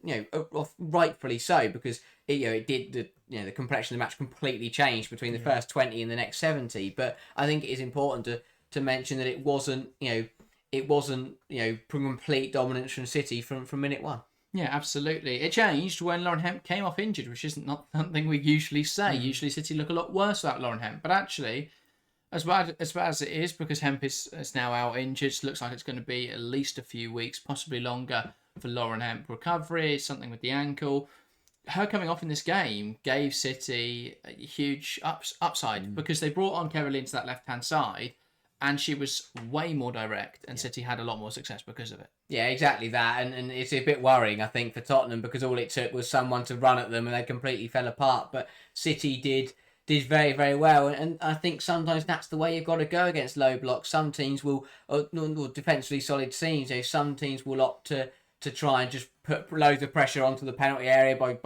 rightfully so, because it did the complexion of the match completely changed between the first 20 and the next 70. But I think it is important to mention that it wasn't complete dominance from City from minute one. Yeah, absolutely. It changed when Lauren Hemp came off injured, which isn't not something we usually say. Usually City look a lot worse without Lauren Hemp. But actually, as bad as it is, because Hemp is now out injured, it looks like it's going to be at least a few weeks, possibly longer, for Lauren Hemp recovery, something with the ankle. Her coming off in this game gave City a huge upside because they brought on Caroline to that left-hand side, and she was way more direct, and City had a lot more success because of it. Yeah, exactly that. And it's a bit worrying, I think, for Tottenham, because all it took was someone to run at them and they completely fell apart. But City did very, very well. And I think sometimes that's the way you've got to go against low blocks. Some teams will, or defensively solid teams, some teams will opt to try and just put loads of pressure onto the penalty area by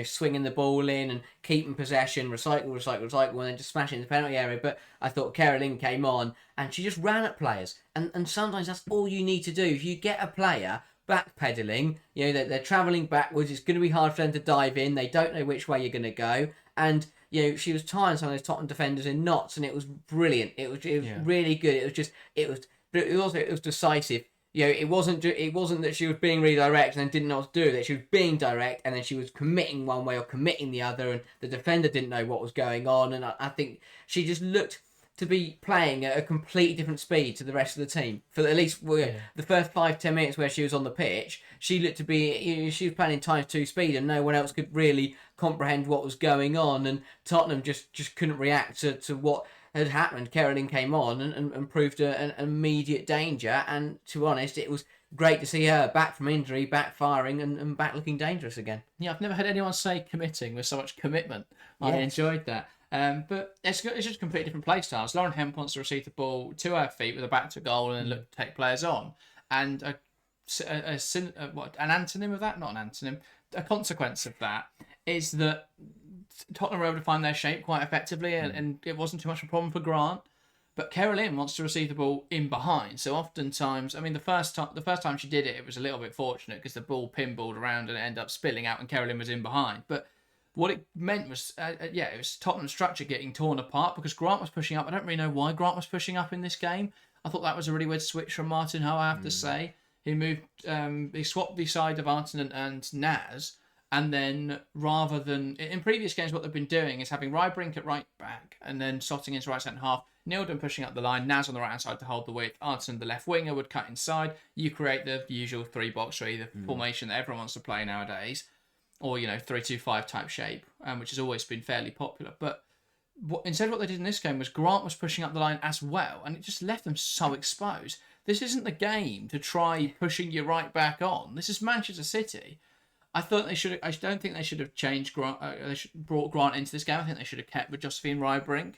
swinging the ball in and keeping possession, recycle, and then just smashing the penalty area. But I thought Caroline came on and she just ran at players. And sometimes that's all you need to do. If you get a player backpedaling, they're travelling backwards, it's going to be hard for them to dive in. They don't know which way you're going to go. And she was tying some of those Tottenham defenders in knots, and it was brilliant. It was really good. It was decisive. It wasn't that she was being really direct and then didn't know what to do with it. She was being direct and then she was committing one way or committing the other, and the defender didn't know what was going on. And I think she just looked to be playing at a completely different speed to the rest of the team. For at least the first 5-10 minutes where she was on the pitch, she looked to be, she was playing in ×2 speed, and no one else could really comprehend what was going on. And Tottenham just couldn't react to what had happened. Caroline came on and proved an immediate danger, and to be honest, it was great to see her back from injury, back firing, and back looking dangerous again. Yeah, I've never heard anyone say committing with so much commitment. I enjoyed that. But it's just completely different play styles. Lauren Hemp wants to receive the ball to her feet with a back to goal and look to take players on. And an antonym of that? Not an antonym. A consequence of that is that Tottenham were able to find their shape quite effectively, and it wasn't too much of a problem for Grant. But Caroline wants to receive the ball in behind. So oftentimes, I mean, the first time she did it, it was a little bit fortunate because the ball pinballed around and it ended up spilling out, and Caroline was in behind. But what it meant was, it was Tottenham's structure getting torn apart because Grant was pushing up. I don't really know why Grant was pushing up in this game. I thought that was a really weird switch from Martin Ho, I have to say. He moved, he swapped the side of Martin and Naz. And then rather than, in previous games, what they've been doing is having Rybrink at right back and then slotting into right centre half, Nilden pushing up the line, Naz on the right hand side to hold the width, Arnson, the left winger, would cut inside. You create the usual 3-box-3, the formation that everyone wants to play nowadays, or 3-2-5 type shape, which has always been fairly popular. But instead, what they did in this game was Grant was pushing up the line as well, and it just left them so exposed. This isn't the game to try pushing your right back on. This is Manchester City. I don't think they should have changed Grant. They should brought Grant into this game. I think they should have kept with Josephine Rybrink,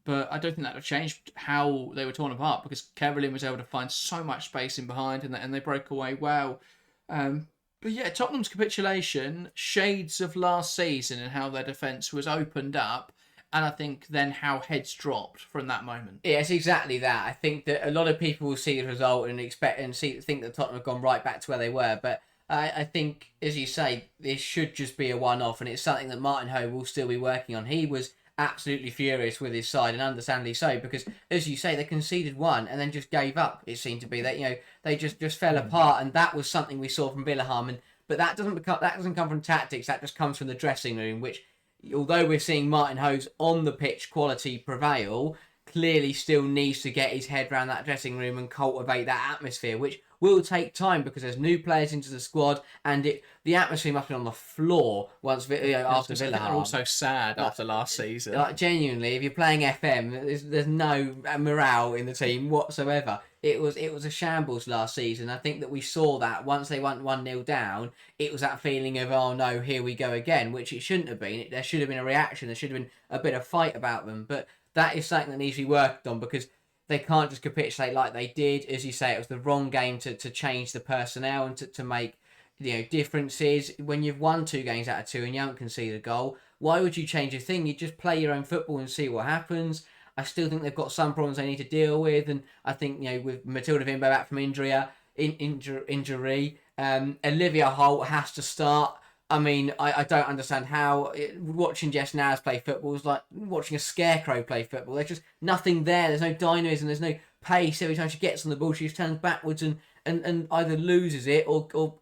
but I don't think that would have changed how they were torn apart because Caroline was able to find so much space in behind, and they broke away well. But yeah, Tottenham's capitulation, shades of last season and how their defence was opened up, and I think then how heads dropped from that moment. Yeah, it's exactly that. I think that a lot of people will see the result and think that Tottenham have gone right back to where they were, but I think, as you say, this should just be a one-off, and it's something that Martin Ho will still be working on. He was absolutely furious with his side, and understandably so, because as you say, they conceded one and then just gave up. It seemed to be that they just fell apart, and that was something we saw from Villaham. But that doesn't come from tactics. That just comes from the dressing room, which, although we're seeing Martin Ho's on the pitch quality prevail, clearly still needs to get his head around that dressing room and cultivate that atmosphere, which will take time because there's new players into the squad, and the atmosphere must be on the floor once after Villa. They're all so sad after last season. Like, genuinely, if you're playing FM, there's no morale in the team whatsoever. It was a shambles last season. I think that we saw that once they went 1-0 down, it was that feeling of, oh no, here we go again, which it shouldn't have been. There should have been a reaction. There should have been a bit of fight about them. But that is something that needs to be worked on, because they can't just capitulate like they did. As you say, it was the wrong game to change the personnel and to make differences. When you've won 2 games out of 2 and you haven't conceded a goal, why would you change a thing? You just play your own football and see what happens. I still think they've got some problems they need to deal with, and I think with Matilda Vimbo back from injury, Olivia Holt has to start. I mean, I don't understand how watching Jess Naz play football is like watching a scarecrow play football. There's just nothing there. There's no dynamism. There's no pace. Every time she gets on the ball, she just turns backwards and either loses it or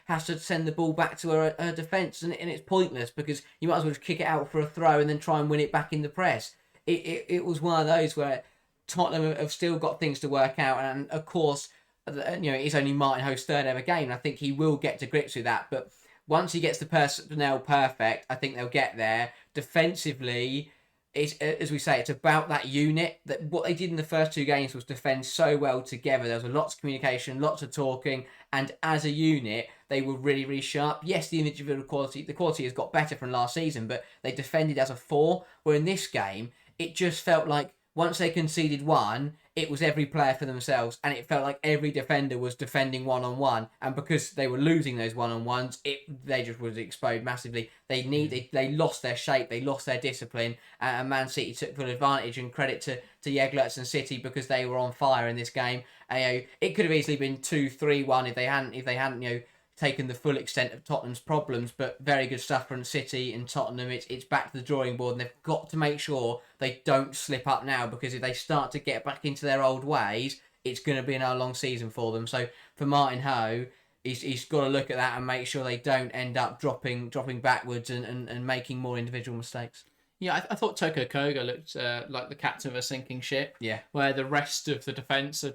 has to send the ball back to her defence, and it's pointless because you might as well just kick it out for a throw and then try and win it back in the press. It was one of those where Tottenham have still got things to work out, and of course, it's only Martin Ho's 3rd ever game, and I think he will get to grips with that, but once he gets the personnel perfect, I think they'll get there. Defensively, as we say, it's about that unit. That what they did in the first 2 games was defend so well together. There was lots of communication, lots of talking, and as a unit, they were really, really sharp. Yes, the individual quality has got better from last season, but they defended as a 4. Where in this game, it just felt like once they conceded 1, it was every player for themselves, and it felt like every defender was defending 1-on-1, and because they were losing those 1-on-1s, they just was exposed massively. They lost their shape, they lost their discipline, and Man City took full advantage, and credit to Jeglertz and City because they were on fire in this game. It could have easily been 2-3-1 if they hadn't taken the full extent of Tottenham's problems, but very good stuff from City and Tottenham. It's back to the drawing board, and they've got to make sure they don't slip up now, because if they start to get back into their old ways, it's going to be a long season for them. So for Martin Ho, he's got to look at that and make sure they don't end up dropping backwards and making more individual mistakes. Yeah, I thought Toko Koga looked like the captain of a sinking ship. Yeah, where the rest of the defence the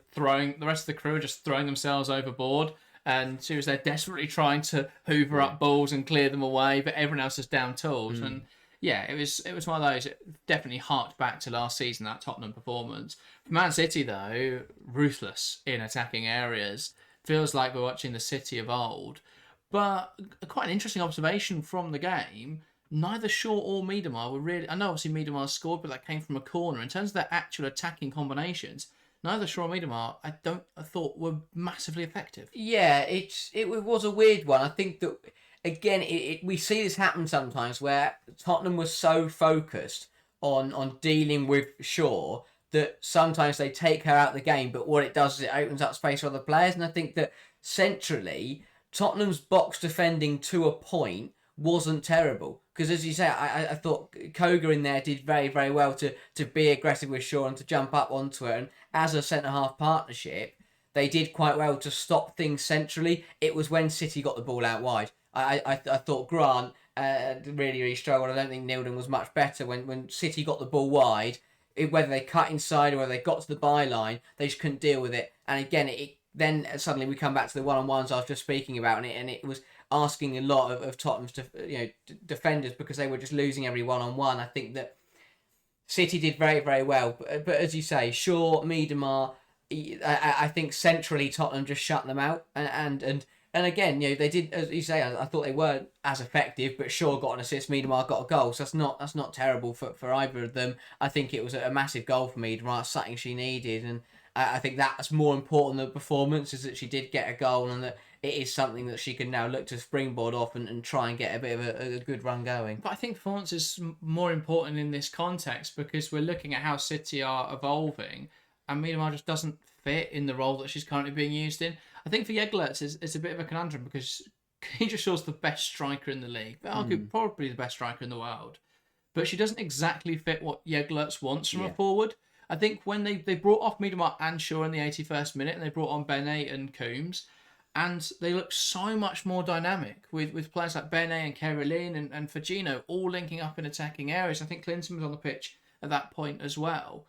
rest of the crew are just throwing themselves overboard. And she was there desperately trying to hoover up balls and clear them away, but everyone else is down tools. And yeah, it was one of those. It definitely harked back to last season, that Tottenham performance. For Man City, though, ruthless in attacking areas. Feels like we're watching the City of old. But quite an interesting observation from the game. Neither Shaw or Miedemar were really... I know obviously Miedemar scored, but that came from a corner. In terms of their actual attacking combinations, neither Shaw or Miedemar, I thought were massively effective. Yeah, it was a weird one. I think that, again, we see this happen sometimes where Tottenham was so focused on dealing with Shaw that sometimes they take her out of the game, but what it does is it opens up space for other players. And I think that centrally, Tottenham's box defending to a point wasn't terrible. Because as you say, I thought Koga in there did very, very well to be aggressive with Shaw and to jump up onto her. And as a centre-half partnership, they did quite well to stop things centrally. It was when City got the ball out wide. I thought Grant really, really struggled. I don't think Nilden was much better. When City got the ball wide, whether they cut inside or whether they got to the byline, they just couldn't deal with it. And again, then suddenly we come back to the one-on-ones I was just speaking about, and it was asking a lot of Tottenham's defenders, because they were just losing every one-on-one. I think that City did very, very well. But as you say, Shaw, Miedemar, I think centrally Tottenham just shut them out. And again, they did, as you say, I thought they weren't as effective, but Shaw got an assist, Miedemar got a goal. So that's not terrible for either of them. I think it was a massive goal for Miedemar, something she needed. And I think that's more important than the performance, is that she did get a goal, and that it is something that she can now look to springboard off and try and get a bit of a good run going. But I think performance is more important in this context, because we're looking at how City are evolving, and Miedemar just doesn't fit in the role that she's currently being used in. I think for Jeglertz, it's a bit of a conundrum, because he just shows the best striker in the league, but probably the best striker in the world. but she doesn't exactly fit what Jeglertz wants from a Yeah. forward. I think when they brought off Miedemar and Shaw in the 81st minute, and they brought on Benet and Coombs, and they look so much more dynamic with players like Benet and Caroline and Fagino all linking up in attacking areas. I think Clinton was on the pitch at that point as well.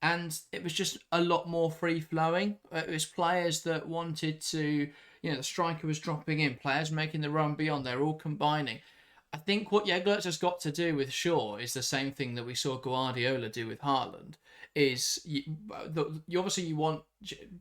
And it was just a lot more free flowing. It was players that wanted to, the striker was dropping in, players making the run beyond, they're all combining. I think what Jeglertz has got to do with Shaw is the same thing that we saw Guardiola do with Haaland. You want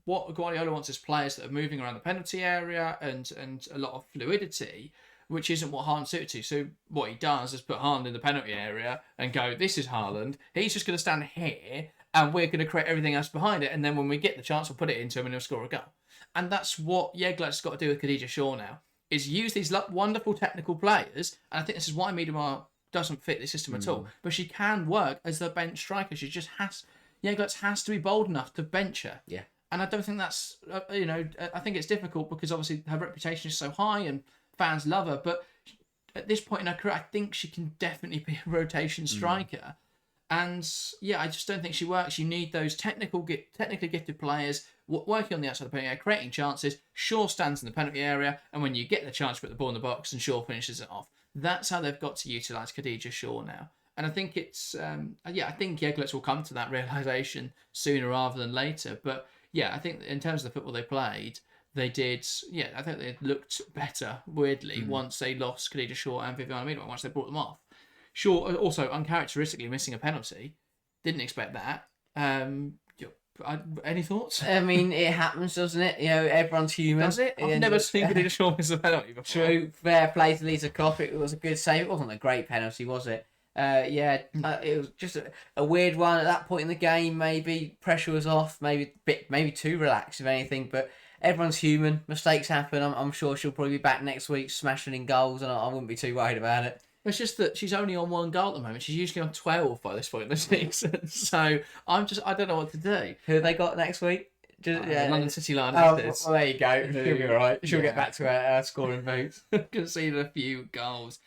what Guardiola wants is players that are moving around the penalty area and a lot of fluidity, which isn't what Haaland suited to. So what he does is put Haaland in the penalty area and go, this is Haaland. He's just going to stand here and we're going to create everything else behind it. And then when we get the chance, we'll put it into him and he'll score a goal. And that's what Jeglertz has got to do with Khadija Shaw now, is use these wonderful technical players. And I think this is why Miedemar doesn't fit the system at all. But she can work as the bench striker. Jeglertz has to be bold enough to bench her. Yeah. And I don't think that's, I think it's difficult because obviously her reputation is so high and fans love her. But at this point in her career, I think she can definitely be a rotation striker. And I just don't think she works. You need those technically gifted players working on the outside of the penalty area, creating chances. Shaw stands in the penalty area, and when you get the chance to put the ball in the box, and Shaw finishes it off. That's how they've got to utilise Khadija Shaw now. And I think it's, I think Jeglertz will come to that realisation sooner rather than later. But I think in terms of the football they played, they did, I think they looked better, weirdly, once they lost Khadija Shaw and Viviana Miedemar, once they brought them off. Shaw also uncharacteristically missing a penalty. Didn't expect that. Any thoughts? I mean, it happens, doesn't it? Everyone's human. Does it? I've never seen Khadija Shaw miss a penalty before. True. Fair play to Lisa Koff. It was a good save. It wasn't a great penalty, was it? It was just a weird one at that point in the game. Maybe pressure was off. Maybe too relaxed, if anything. But everyone's human. Mistakes happen. I'm sure she'll probably be back next week smashing in goals, and I wouldn't be too worried about it. It's just that she's only on 1 goal at the moment. She's usually on 12 by this point in the season. So I don't know what to do. Who have they got next week? London City Lionesses. Well, there you go. She'll be all right. She'll get back to her scoring boots. Conceded a few goals.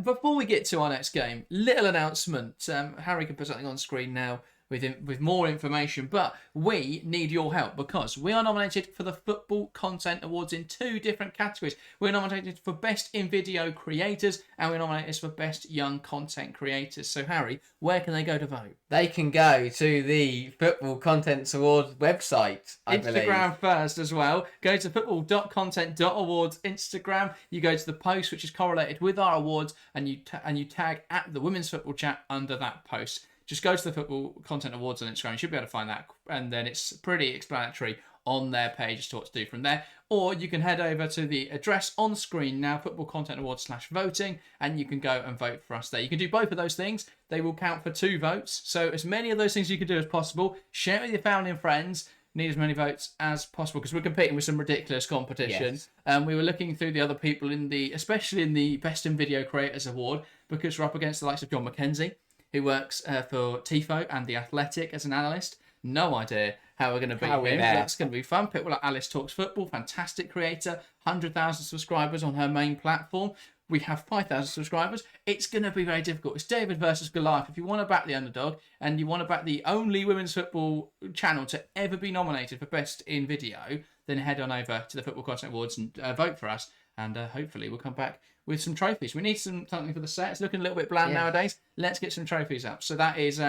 Before we get to our next game, little announcement. Harry can put something on screen now with more information, but we need your help because we are nominated for the Football Content Awards in 2 different categories. We're nominated for Best in Video Creators and we're nominated for Best Young Content Creators. So Harry, where can they go to vote? They can go to the Football Content Awards website, I believe. Instagram first as well. Go to football.content.awards Instagram. You go to the post which is correlated with our awards and you tag at the Women's Football Chat under that post. Just go to the Football Content Awards on Instagram. You should be able to find that. And then it's pretty explanatory on their page as to what to do from there. Or you can head over to the address on screen now, Football Content Awards/voting, and you can go and vote for us there. You can do both of those things. They will count for 2 votes. So as many of those things you can do as possible. Share it with your family and friends. Need as many votes as possible because we're competing with some ridiculous competition. Yes. We were looking through the other people especially in the Best in Video Creators Award, because we're up against the likes of John McKenzie, who works for Tifo and The Athletic as an analyst. No idea how we're going to beat him. That's going to be fun. People like Alice Talks Football, fantastic creator, 100,000 subscribers on her main platform. We have 5,000 subscribers. It's going to be very difficult. It's David versus Goliath. If you want to back the underdog and you want to back the only women's football channel to ever be nominated for Best in Video, then head on over to the Football Content Awards and vote for us. And hopefully we'll come back with some trophies. We need something for the set. It's looking a little bit bland nowadays. Let's get some trophies up. So that is,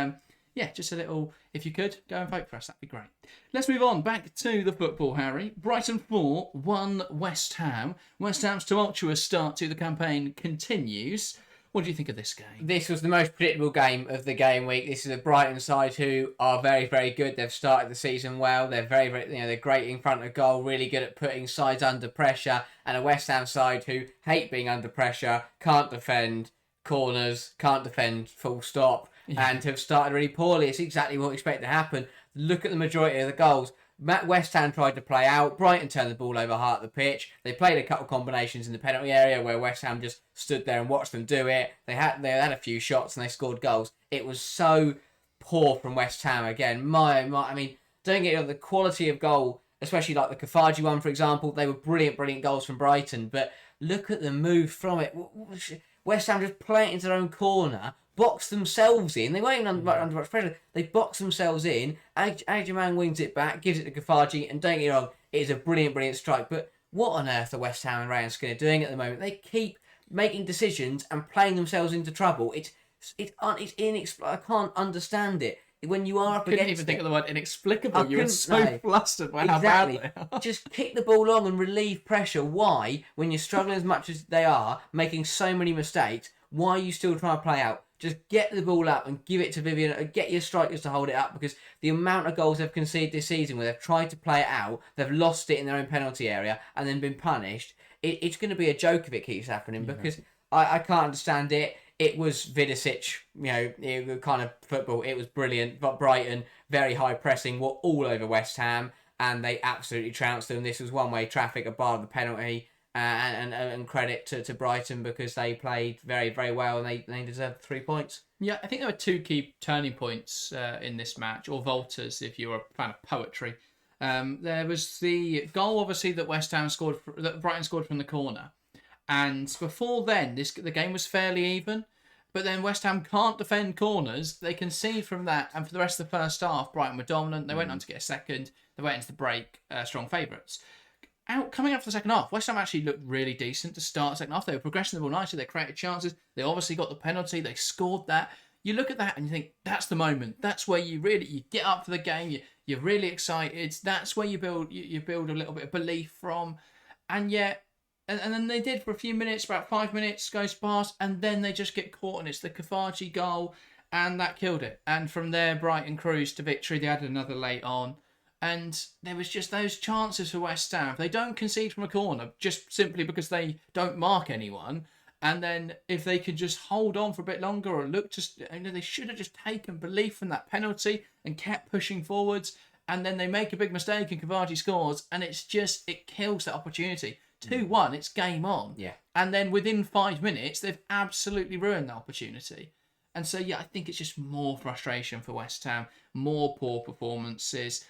just a little, if you could, go and vote for us. That'd be great. Let's move on back to the football, Harry. Brighton 4, 1 West Ham. West Ham's tumultuous start to the campaign continues. What do you think of this game? This was the most predictable game of the game week. This is a Brighton side who are very, very good. They've started the season well. They're very, very, they're great in front of goal, really good at putting sides under pressure. And a West Ham side who hate being under pressure, can't defend corners, can't defend full stop, and have started really poorly. It's exactly what we expect to happen. Look at the majority of the goals. West Ham tried to play out. Brighton turned the ball over half the pitch. They played a couple of combinations in the penalty area where West Ham just stood there and watched them do it. They had a few shots and they scored goals. It was so poor from West Ham again. I mean, don't get the quality of goal, especially like the Kafaji one, for example. They were brilliant goals from Brighton. But look at the move from it. West Ham just play it into their own corner, boxed themselves in. They weren't even under much pressure. They boxed themselves in. Agyemang wings it back, gives it to Kafaji, and don't get me wrong, it is a brilliant strike. But what on earth are West Ham and Ryan Skinner doing at the moment? They keep making decisions and playing themselves into trouble. It's inexplicable. I can't understand it. When you are up against it. I couldn't even think of the word inexplicable. You were so flustered by how bad they are. Just kick the ball long and relieve pressure. Why, when you're struggling as much as they are, making so many mistakes, why are you still trying to play out? Just get the ball up and give it to Vivian and get your strikers to hold it up, because the amount of goals they've conceded this season where they've tried to play it out, they've lost it in their own penalty area and then been punished, it's going to be a joke if it keeps happening, because I can't understand it. It was Vidicic, kind of football. It was brilliant. But Brighton, very high pressing, were all over West Ham, and they absolutely trounced them. This was one-way traffic, a bar of the penalty, and credit to Brighton, because they played very, very well, and they deserved 3 points. Yeah, I think there were two key turning points in this match, or voltas if you're a fan of poetry. There was the goal, obviously, that that Brighton scored from the corner. And before then, the game was fairly even. But then West Ham can't defend corners. They concede from that. And for the rest of the first half, Brighton were dominant. They went on to get a second. They went into the break, strong favourites. Coming up for the second half, West Ham actually looked really decent to start the second half. They were progressing the ball nicely. They created chances. They obviously got the penalty. They scored that. You look at that and you think, that's the moment. That's where you get up for the game. You're really excited. That's where you build a little bit of belief from. And yet... And then they did for a few minutes, about 5 minutes goes past, and then they just get caught, and it's the Kafaji goal, and that killed it. And from there, Brighton cruised to victory. They added another late on. And there was just those chances for West Ham. They don't concede from a corner, just simply because they don't mark anyone. And then if they could just hold on for a bit longer, or they should have just taken belief from that penalty and kept pushing forwards. And then they make a big mistake and Kafaji scores, and it kills that opportunity. 2-1, it's game on. Yeah. And then within 5 minutes, they've absolutely ruined the opportunity. And so, I think it's just more frustration for West Ham, more poor performances.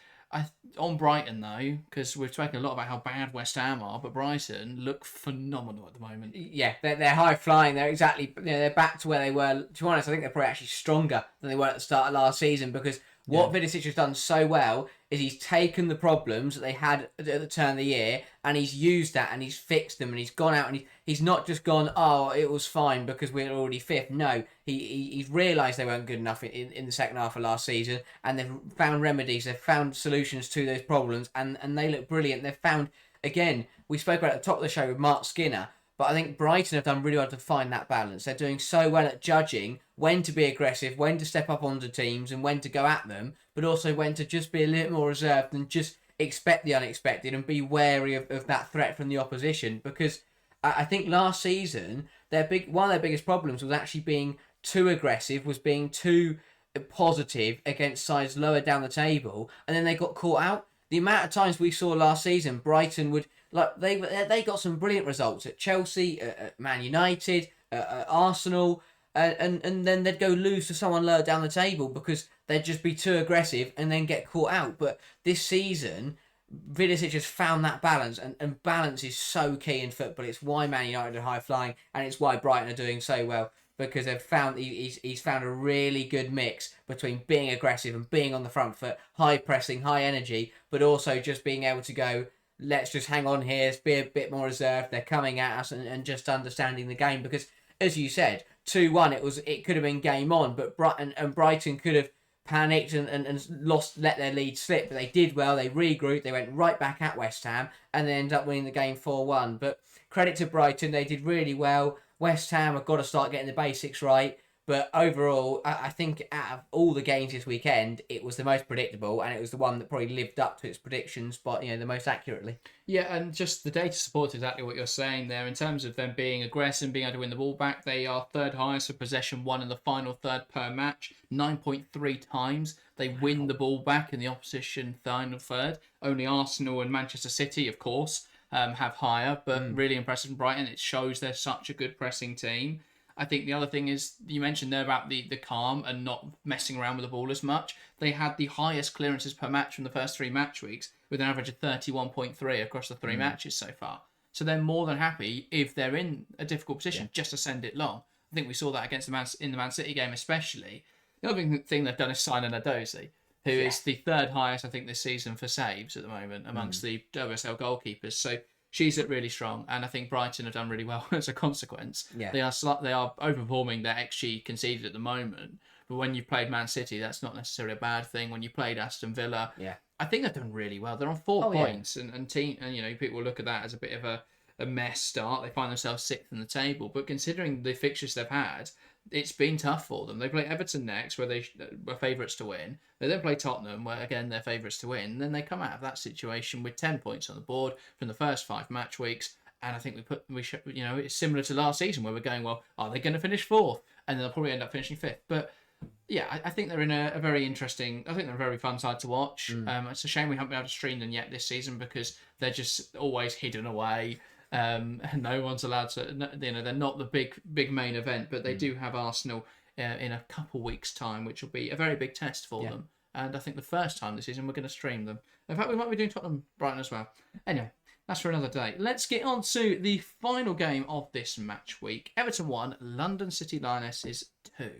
On Brighton, though, because we've spoken a lot about how bad West Ham are, but Brighton look phenomenal at the moment. Yeah, they're high flying. They're exactly, they're back to where they were. To be honest, I think they're probably actually stronger than they were at the start of last season, because what Vidicic has done so well is he's taken the problems that they had at the turn of the year, and he's used that, and he's fixed them, and he's gone out, and he's not just gone, oh, it was fine because we're already fifth. No, he's realised they weren't good enough in the second half of last season, and they've found remedies, they've found solutions to those problems, and they look brilliant. They've found, again, we spoke about at the top of the show with Mark Skinner, but I think Brighton have done really well to find that balance. They're doing so well at judging when to be aggressive, when to step up onto teams, and when to go at them, but also when to just be a little more reserved and just expect the unexpected and be wary of that threat from the opposition. Because I think last season, one of their biggest problems was actually being too aggressive, was being too positive against sides lower down the table, and then they got caught out. The amount of times we saw last season, Brighton would... they got some brilliant results at Chelsea, at Man United, at Arsenal, and then they'd go lose to someone lower down the table because they'd just be too aggressive and then get caught out. But this season, Vidicic has found that balance, and balance is so key in football. It's why Man United are high flying, and it's why Brighton are doing so well, because they've found he's found a really good mix between being aggressive and being on the front foot, high pressing, high energy, but also just being able to go, let's just hang on here, be a bit more reserved. They're coming at us, and just understanding the game. Because, as you said, 2-1, it could have been game on, but Brighton could have panicked and let their lead slip. But they did well. They regrouped. They went right back at West Ham, and they ended up winning the game 4-1. But credit to Brighton, they did really well. West Ham have got to start getting the basics right. But overall, I think out of all the games this weekend, it was the most predictable, and it was the one that probably lived up to its predictions, but the most accurately. Yeah, and just the data supports exactly what you're saying there. In terms of them being aggressive and being able to win the ball back, they are third highest for possession won in the final third per match, 9.3 times. They win the ball back in the opposition final third. Only Arsenal and Manchester City, of course, have higher, but really impressive in Brighton. It shows they're such a good pressing team. I think the other thing is, you mentioned there about the calm and not messing around with the ball as much. They had the highest clearances per match from the first 3 match weeks, with an average of 31.3 across the 3 matches so far. So they're more than happy, if they're in a difficult position, just to send it long. I think we saw that against in the Man City game especially. The other thing they've done is sign an Adozi, who is the third highest, I think, this season for saves at the moment amongst the WSL goalkeepers. So she's really strong, and I think Brighton have done really well as a consequence. Yeah. They are overperforming their XG conceded at the moment, but when you've played Man City, that's not necessarily a bad thing. When you played Aston Villa, I think they've done really well. They're on 4 points, and people look at that as a bit of a mess start. They find themselves 6th in the table, but considering the fixtures they've had, it's been tough for them. They play Everton next, where they were favourites to win. They then play Tottenham, where again they're favourites to win. And then they come out of that situation with 10 points on the board from the first 5 match weeks. And I think it's similar to last season where we're going, well, are they going to finish 4th? And then they'll probably end up finishing 5th. But yeah, I think they're in a very interesting. I think they're a very fun side to watch. It's a shame we haven't been able to stream them yet this season because they're just always hidden away. No one's allowed to. They're not the big main event, but they do have Arsenal in a couple weeks' time, which will be a very big test for them. And I think the first time this season we're going to stream them. In fact, we might be doing Tottenham Brighton as well. Anyway, that's for another day. Let's get on to the final game of this match week. Everton 1, London City Lionesses 2.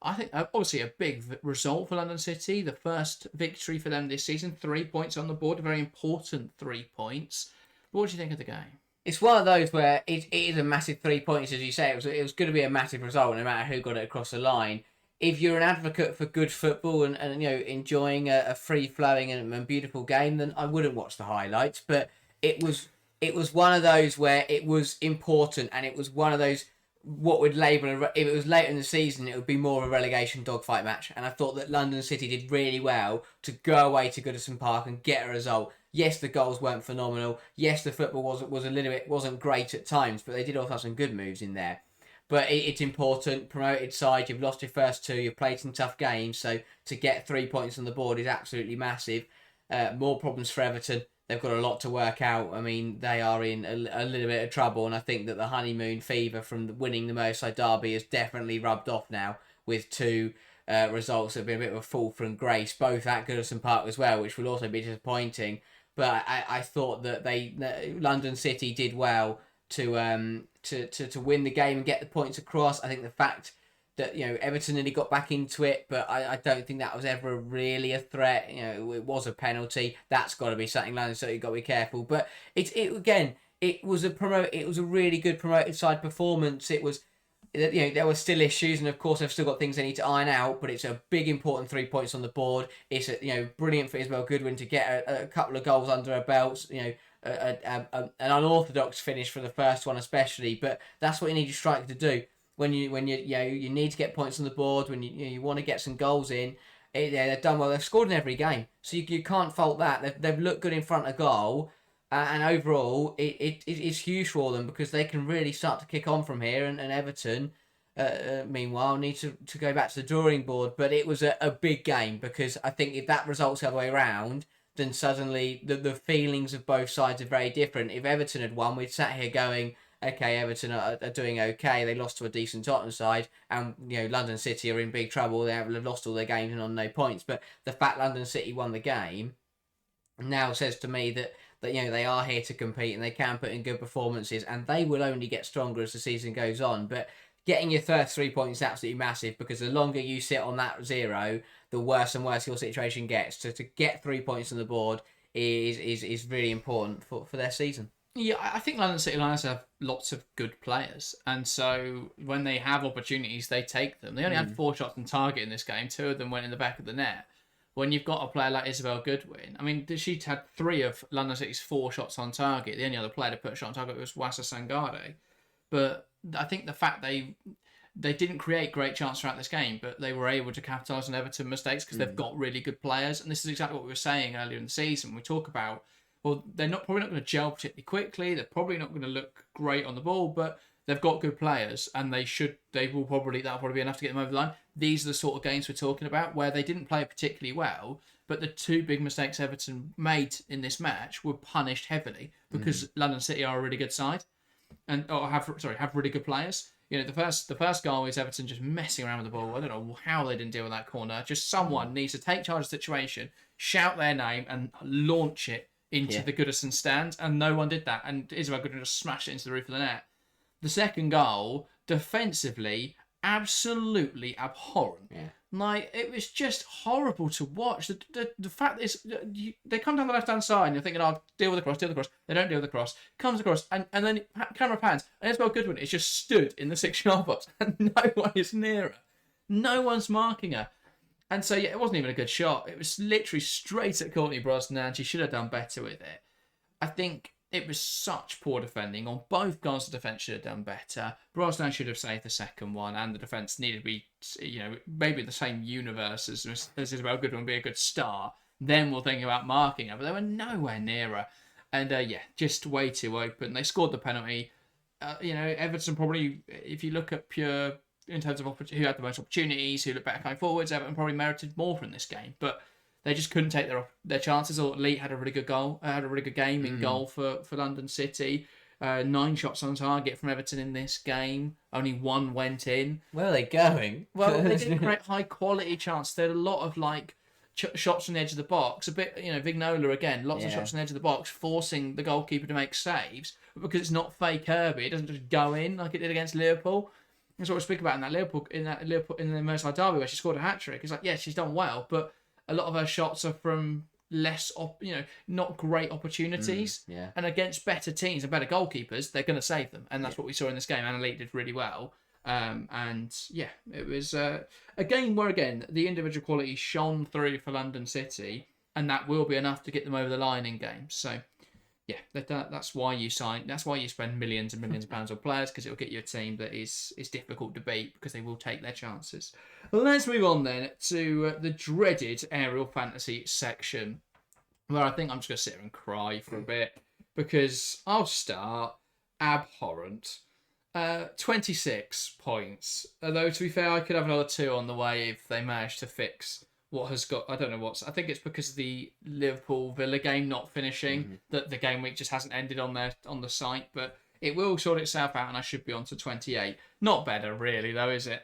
I think obviously a big result for London City. The first victory for them this season. 3 points on the board, a very important 3 points. What do you think of the game? It's one of those where it is a massive 3 points, as you say. It was going to be a massive result, no matter who got it across the line. If you're an advocate for good football and enjoying a free flowing and beautiful game, then I wouldn't watch the highlights. But it was one of those where it was important, and it was one of those what would label if it was later in the season, it would be more of a relegation dogfight match. And I thought that London City did really well to go away to Goodison Park and get a result. Yes, the goals weren't phenomenal. Yes, the football wasn't great at times, but they did also have some good moves in there. But it's important. Promoted side, you've lost your first 2, you've played some tough games, so to get 3 points on the board is absolutely massive. More problems for Everton. They've got a lot to work out. I mean, they are in a little bit of trouble, and I think that the honeymoon fever from winning the Merseyside derby has definitely rubbed off now with 2 results that have been a bit of a fall from grace, both at Goodison Park as well, which will also be disappointing. But I thought that London City did well to win the game and get the points across. I think the fact that Everton nearly got back into it, but I don't think that was ever really a threat. It was a penalty. That's got to be something London City got to be careful. But it was a really good promoted side performance. It was. There were still issues, and of course they've still got things they need to iron out. But it's a big, important 3 points on the board. It's brilliant for Isabel Goodwin to get a couple of goals under her belts. An unorthodox finish for the first one, especially. But that's what you need your striker to do when you need to get points on the board. When you want to get some goals in. They've done well. They've scored in every game, so you can't fault that. They've looked good in front of goal. And overall, it's huge for them because they can really start to kick on from here. And Everton, meanwhile, need to go back to the drawing board. But it was a big game because I think if that results the other way around, then suddenly the feelings of both sides are very different. If Everton had won, we'd sat here going, okay, Everton are doing okay. They lost to a decent Tottenham side, and London City are in big trouble. They have lost all their games and on no points. But the fact London City won the game now says to me that they are here to compete and they can put in good performances, and they will only get stronger as the season goes on. But getting your first 3 points is absolutely massive because the longer you sit on that 0, the worse and worse your situation gets. So to get 3 points on the board is really important for their season. Yeah, I think London City Lions have lots of good players, and so when they have opportunities, they take them. They only had 4 shots on target in this game. 2 of them went in the back of the net. When you've got a player like Isabel Goodwin, I mean, she had 3 of London City's 4 shots on target. The only other player to put a shot on target was Wassa Sangare. But I think the fact they didn't create great chances throughout this game, but they were able to capitalise on Everton mistakes because they've got really good players. And this is exactly what we were saying earlier in the season. We talk about, well, they're probably not going to gel particularly quickly. They're probably not going to look great on the ball, but they've got good players, and that'll probably be enough to get them over the line. These are the sort of games we're talking about where they didn't play particularly well, but the 2 big mistakes Everton made in this match were punished heavily because London City are a really good side and have really good players. The first goal is Everton just messing around with the ball. I don't know how they didn't deal with that corner. Just someone needs to take charge of the situation, shout their name, and launch it into the Goodison stand, and no one did that. And Isabel Goodwin just smashed it into the roof of the net. The second goal, defensively, absolutely abhorrent. Yeah. Like, it was just horrible to watch. The fact is, they come down the left-hand side and you're thinking, oh, deal with the cross, deal with the cross. They don't deal with the cross. Comes across, and then camera pans, and Isabel Goodwin is just stood in the 6-yard box, and no one is near her. No one's marking her. And so, yeah, it wasn't even a good shot. It was literally straight at Courtney Brosnan. She should have done better with it. I think it was such poor defending. On both goals, the defence should have done better. Brosnan should have saved the second one, and the defence needed to be, maybe the same universe as Isabel Goodwin would be a good start. Then we'll think about marking her, but they were nowhere near her. And, just way too open. They scored the penalty. Everton probably, if you look at pure, in terms of who had the most opportunities, who looked better going forwards, Everton probably merited more from this game. But they just couldn't take their chances. Or Lee had a really good goal, had a really good game in goal for London City. 9 shots on target from Everton in this game. Only 1 went in. Where are they going? Well, they didn't create high quality chances. They had a lot of shots on the edge of the box. A bit, Vignola again. Lots of shots on the edge of the box, forcing the goalkeeper to make saves. But because it's not fake Kirby, it doesn't just go in like it did against Liverpool. That's what we speak about in the Merseyside derby where she scored a hat trick. It's like, yeah, she's done well, but a lot of her shots are from less, not great opportunities. And against better teams and better goalkeepers, they're going to save them. And that's what we saw in this game. Anna Leigh did really well. It was a game where, again, the individual quality shone through for London City, and that will be enough to get them over the line in games. So, yeah, that's why you sign. That's why you spend millions and millions of pounds on players, because it will get you a team that is difficult to beat because they will take their chances. Let's move on then to the dreaded aerial fantasy section, where I think I'm just going to sit here and cry for a bit, because I'll start abhorrent. 26 points. Although, to be fair, I could have another 2 on the way if they manage to fix what has got... I don't know what's... I think it's because of the Liverpool-Villa game not finishing that the game week just hasn't ended on the site, but it will sort itself out and I should be on to 28. Not better, really, though, is it?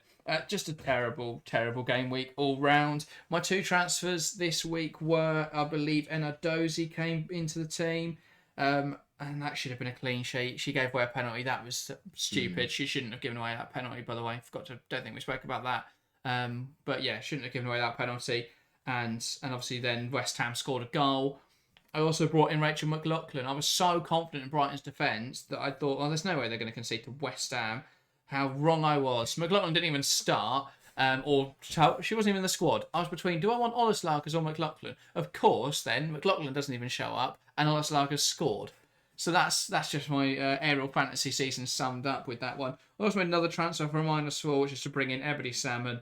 Just a terrible, terrible game week all round. My 2 transfers this week were, I believe, Enadozie came into the team. And that should have been a clean sheet. She gave away a penalty. That was stupid. She shouldn't have given away that penalty, by the way. Don't think we spoke about that. But yeah, shouldn't have given away that penalty. And obviously then West Ham scored a goal. I also brought in Rachel McLaughlin. I was so confident in Brighton's defence that I thought, oh, there's no way they're going to concede to West Ham. How wrong I was. McLaughlin didn't even start. She wasn't even in the squad. I was between, do I want Olaslaugers or McLaughlin? Of course, then, McLaughlin doesn't even show up, and Olaslaugers scored. So that's just my aerial fantasy season summed up with that one. I also made another transfer for a -4, which is to bring in Ebony Salmon,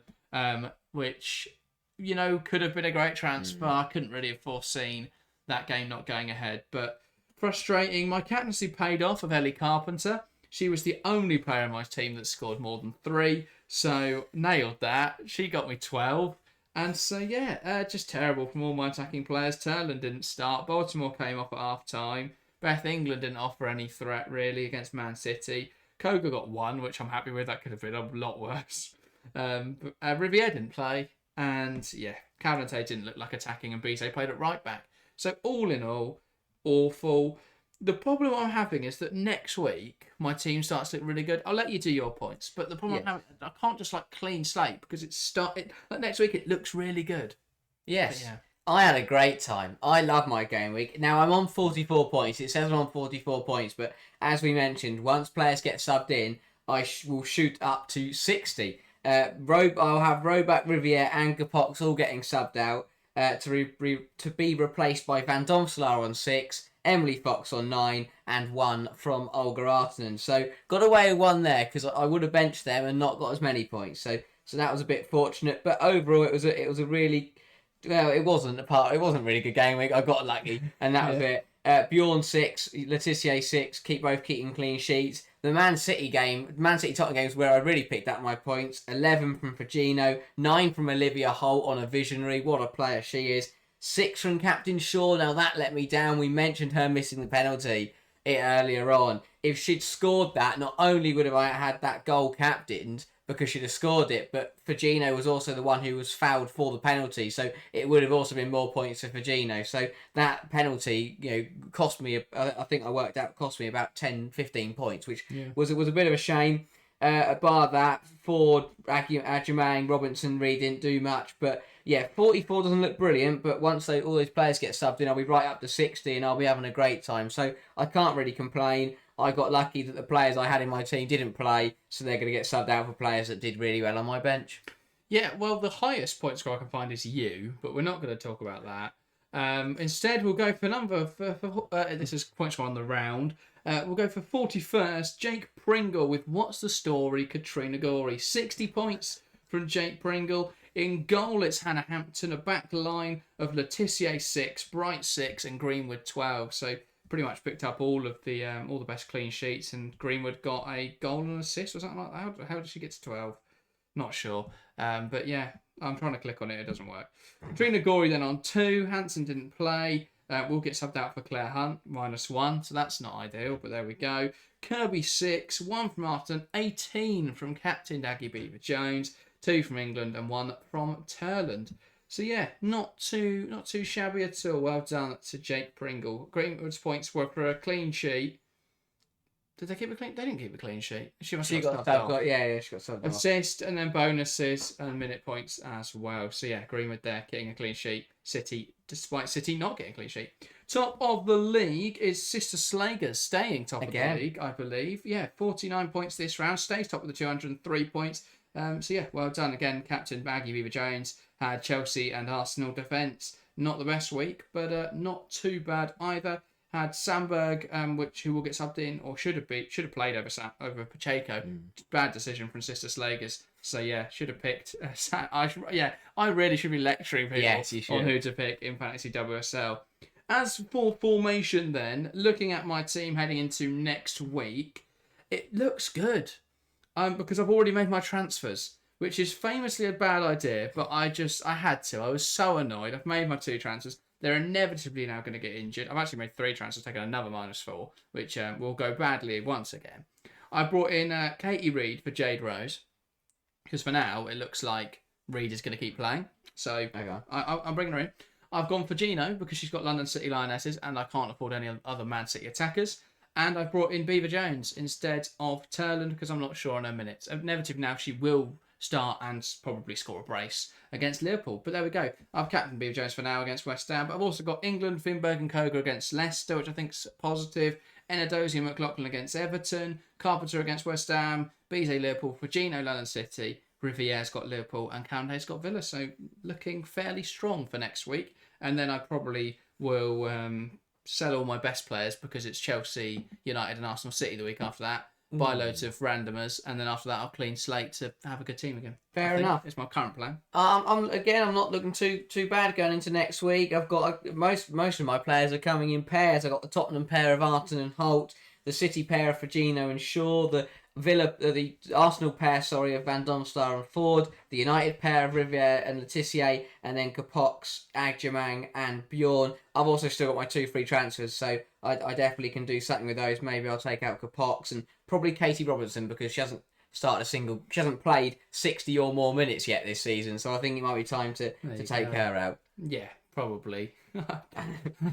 which, could have been a great transfer. I couldn't really have foreseen that game not going ahead. But frustrating. My captaincy paid off of Ellie Carpenter. She was the only player in my team that scored more than 3. So nailed that. She got me 12. And so, yeah, just terrible from all my attacking players. Turland didn't start. Baltimore came off at half-time. Beth England didn't offer any threat, really, against Man City. Koga got 1, which I'm happy with. That could have been a lot worse. Riviere didn't play. And, yeah, Calvin-Tay didn't look like attacking, and Bizet played at right-back. So, all in all, awful. The problem I'm having is that next week, my team starts to look really good. I'll let you do your points. But the problem I'm having, I can't just, clean slate, because next week, it looks really good. Yes. But, yeah. I had a great time. I love my game week. Now, I'm on 44 points. It says I'm on 44 points, but as we mentioned, once players get subbed in, I will shoot up to 60. I'll have Roebuck, Riviere and Gapox all getting subbed out to be replaced by Van Domselaar on 6, Emily Fox on 9, and 1 from Olga Artanen. So, got away with 1 there, because I would have benched them and not got as many points. So that was a bit fortunate, but overall, it was a really... Well, it wasn't a really good game week. I got lucky, and that was it. Bjorn 6, Letitia 6, both keeping clean sheets. The Man City Tottenham games where I really picked up my points. 11 from Fagino, 9 from Olivia Holt on a visionary. What a player she is. 6 from Captain Shaw. Now that let me down. We mentioned her missing the penalty earlier on. If she'd scored that, not only would have I had that goal captained, because she'd have scored it, but Fagino was also the one who was fouled for the penalty, so it would have also been more points for Fagino. So that penalty, cost me, I think I worked out, cost me about 10, 15 points, which was a bit of a shame. Bar that, Ford, Adjumang, Robinson, Reed didn't do much. But yeah, 44 doesn't look brilliant. But once all those players get subbed in, I'll be right up to 60 and I'll be having a great time. So I can't really complain. I got lucky that the players I had in my team didn't play, so they're going to get subbed out for players that did really well on my bench. Yeah, well, the highest point score I can find is you, but we're not going to talk about that. Instead, we'll go for this is point score on the round. We'll go for 41st, Jake Pringle with What's the Story, Katrina Gorey. 60 points from Jake Pringle. In goal, it's Hannah Hampton, a back line of Letitia 6, Bright 6, and Greenwood 12. So pretty much picked up all the best clean sheets, and Greenwood got a goal and assist or something like that. How did she get to 12? Not sure. But yeah, I'm trying to click on it. It doesn't work. Katrina Gorey then on 2. Hanson didn't play. Will get subbed out for Claire Hunt, -1. So that's not ideal, but there we go. Kirby 6, 1 from Arton, 18 from Captain Daggy Beaver Jones, 2 from England, and 1 from Turland. So yeah, not too shabby at all. Well done to Jake Pringle. Greenwood's points were for a clean sheet. Did they keep a clean? They didn't keep a clean sheet. She got subbed off. Yeah, she got subbed off. Assist and then bonuses and minute points as well. So yeah, Greenwood there getting a clean sheet. City, despite City not getting a clean sheet. Top of the league is Sister Slagers staying top of the league, I believe. Yeah, 49 points this round. Stays top with the 203 points. So yeah, well done again, Captain Baggy Beaver Jones. Had Chelsea and Arsenal defence. Not the best week, but not too bad either. Had Sandberg, who will get subbed in, or should have played over Pacheco. Bad decision from Sister Slagers. So yeah, should have picked. I really should be lecturing people on who to pick in Fantasy WSL. As for formation, then looking at my team heading into next week, it looks good. Because I've already made my transfers, which is famously a bad idea, but I had to. I was so annoyed. I've made my 2 transfers. They're inevitably now going to get injured. I've actually made 3 transfers, taken another -4, which will go badly once again. I brought in Katie Reed for Jade Rose, because for now it looks like Reed is going to keep playing. So I'm bringing her in. I've gone for Gino because she's got London City Lionesses and I can't afford any other Man City attackers. And I've brought in Beaver Jones instead of Turland because I'm not sure on her minutes. Inevitably now she will start and probably score a brace against Liverpool. But there we go. I've captained Beaver Jones for now against West Ham. But I've also got England, Finberg and Koga against Leicester, which I think is positive. Enadozie and McLaughlin against Everton. Carpenter against West Ham. Bizet Liverpool. Fagino London City. Rivier's got Liverpool. And Candace's got Villa. So looking fairly strong for next week. And then I probably will sell all my best players because it's Chelsea, United and Arsenal City the week after that. Buy loads of randomers, and then after that I'll clean slate to have a good team again. Fair enough. It's my current plan. I'm not looking too bad going into next week. I've got most of my players are coming in pairs. I've got the Tottenham pair of Arton and Holt, the City pair of Fagino and Shaw, the Arsenal pair, of Van Domstar and Ford, the United pair of Riviere and Letitia, and then Kapox, Agjamang and Bjorn. I've also still got my 2 free transfers, so I definitely can do something with those. Maybe I'll take out Kapox and probably Katie Robinson because she hasn't played 60 or more minutes yet this season, so I think it might be time to take her out. Yeah, probably. I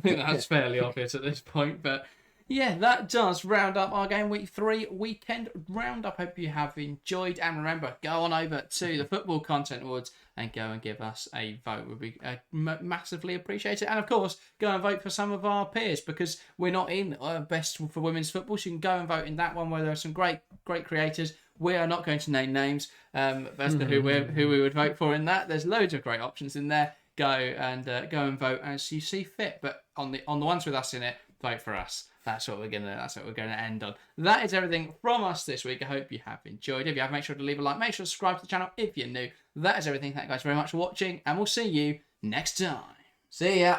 think that's fairly obvious at this point, but yeah, that does round up our Game Week 3 weekend roundup. Hope you have enjoyed. And remember, go on over to the Football Content Awards and go and give us a vote. Would be massively appreciated. And of course, go and vote for some of our peers because we're not in Best for Women's Football. So you can go and vote in that one where there are some great creators. We are not going to name names as to who we would vote for in that. There's loads of great options in there. Go and vote as you see fit. But on the ones with us in it, vote for us. That's what we're gonna end on. That is everything from us this week. I hope you have enjoyed. If you have, make sure to leave a like. Make sure to subscribe to the channel if you're new. That is everything. Thank you guys very much for watching, and we'll see you next time. See ya.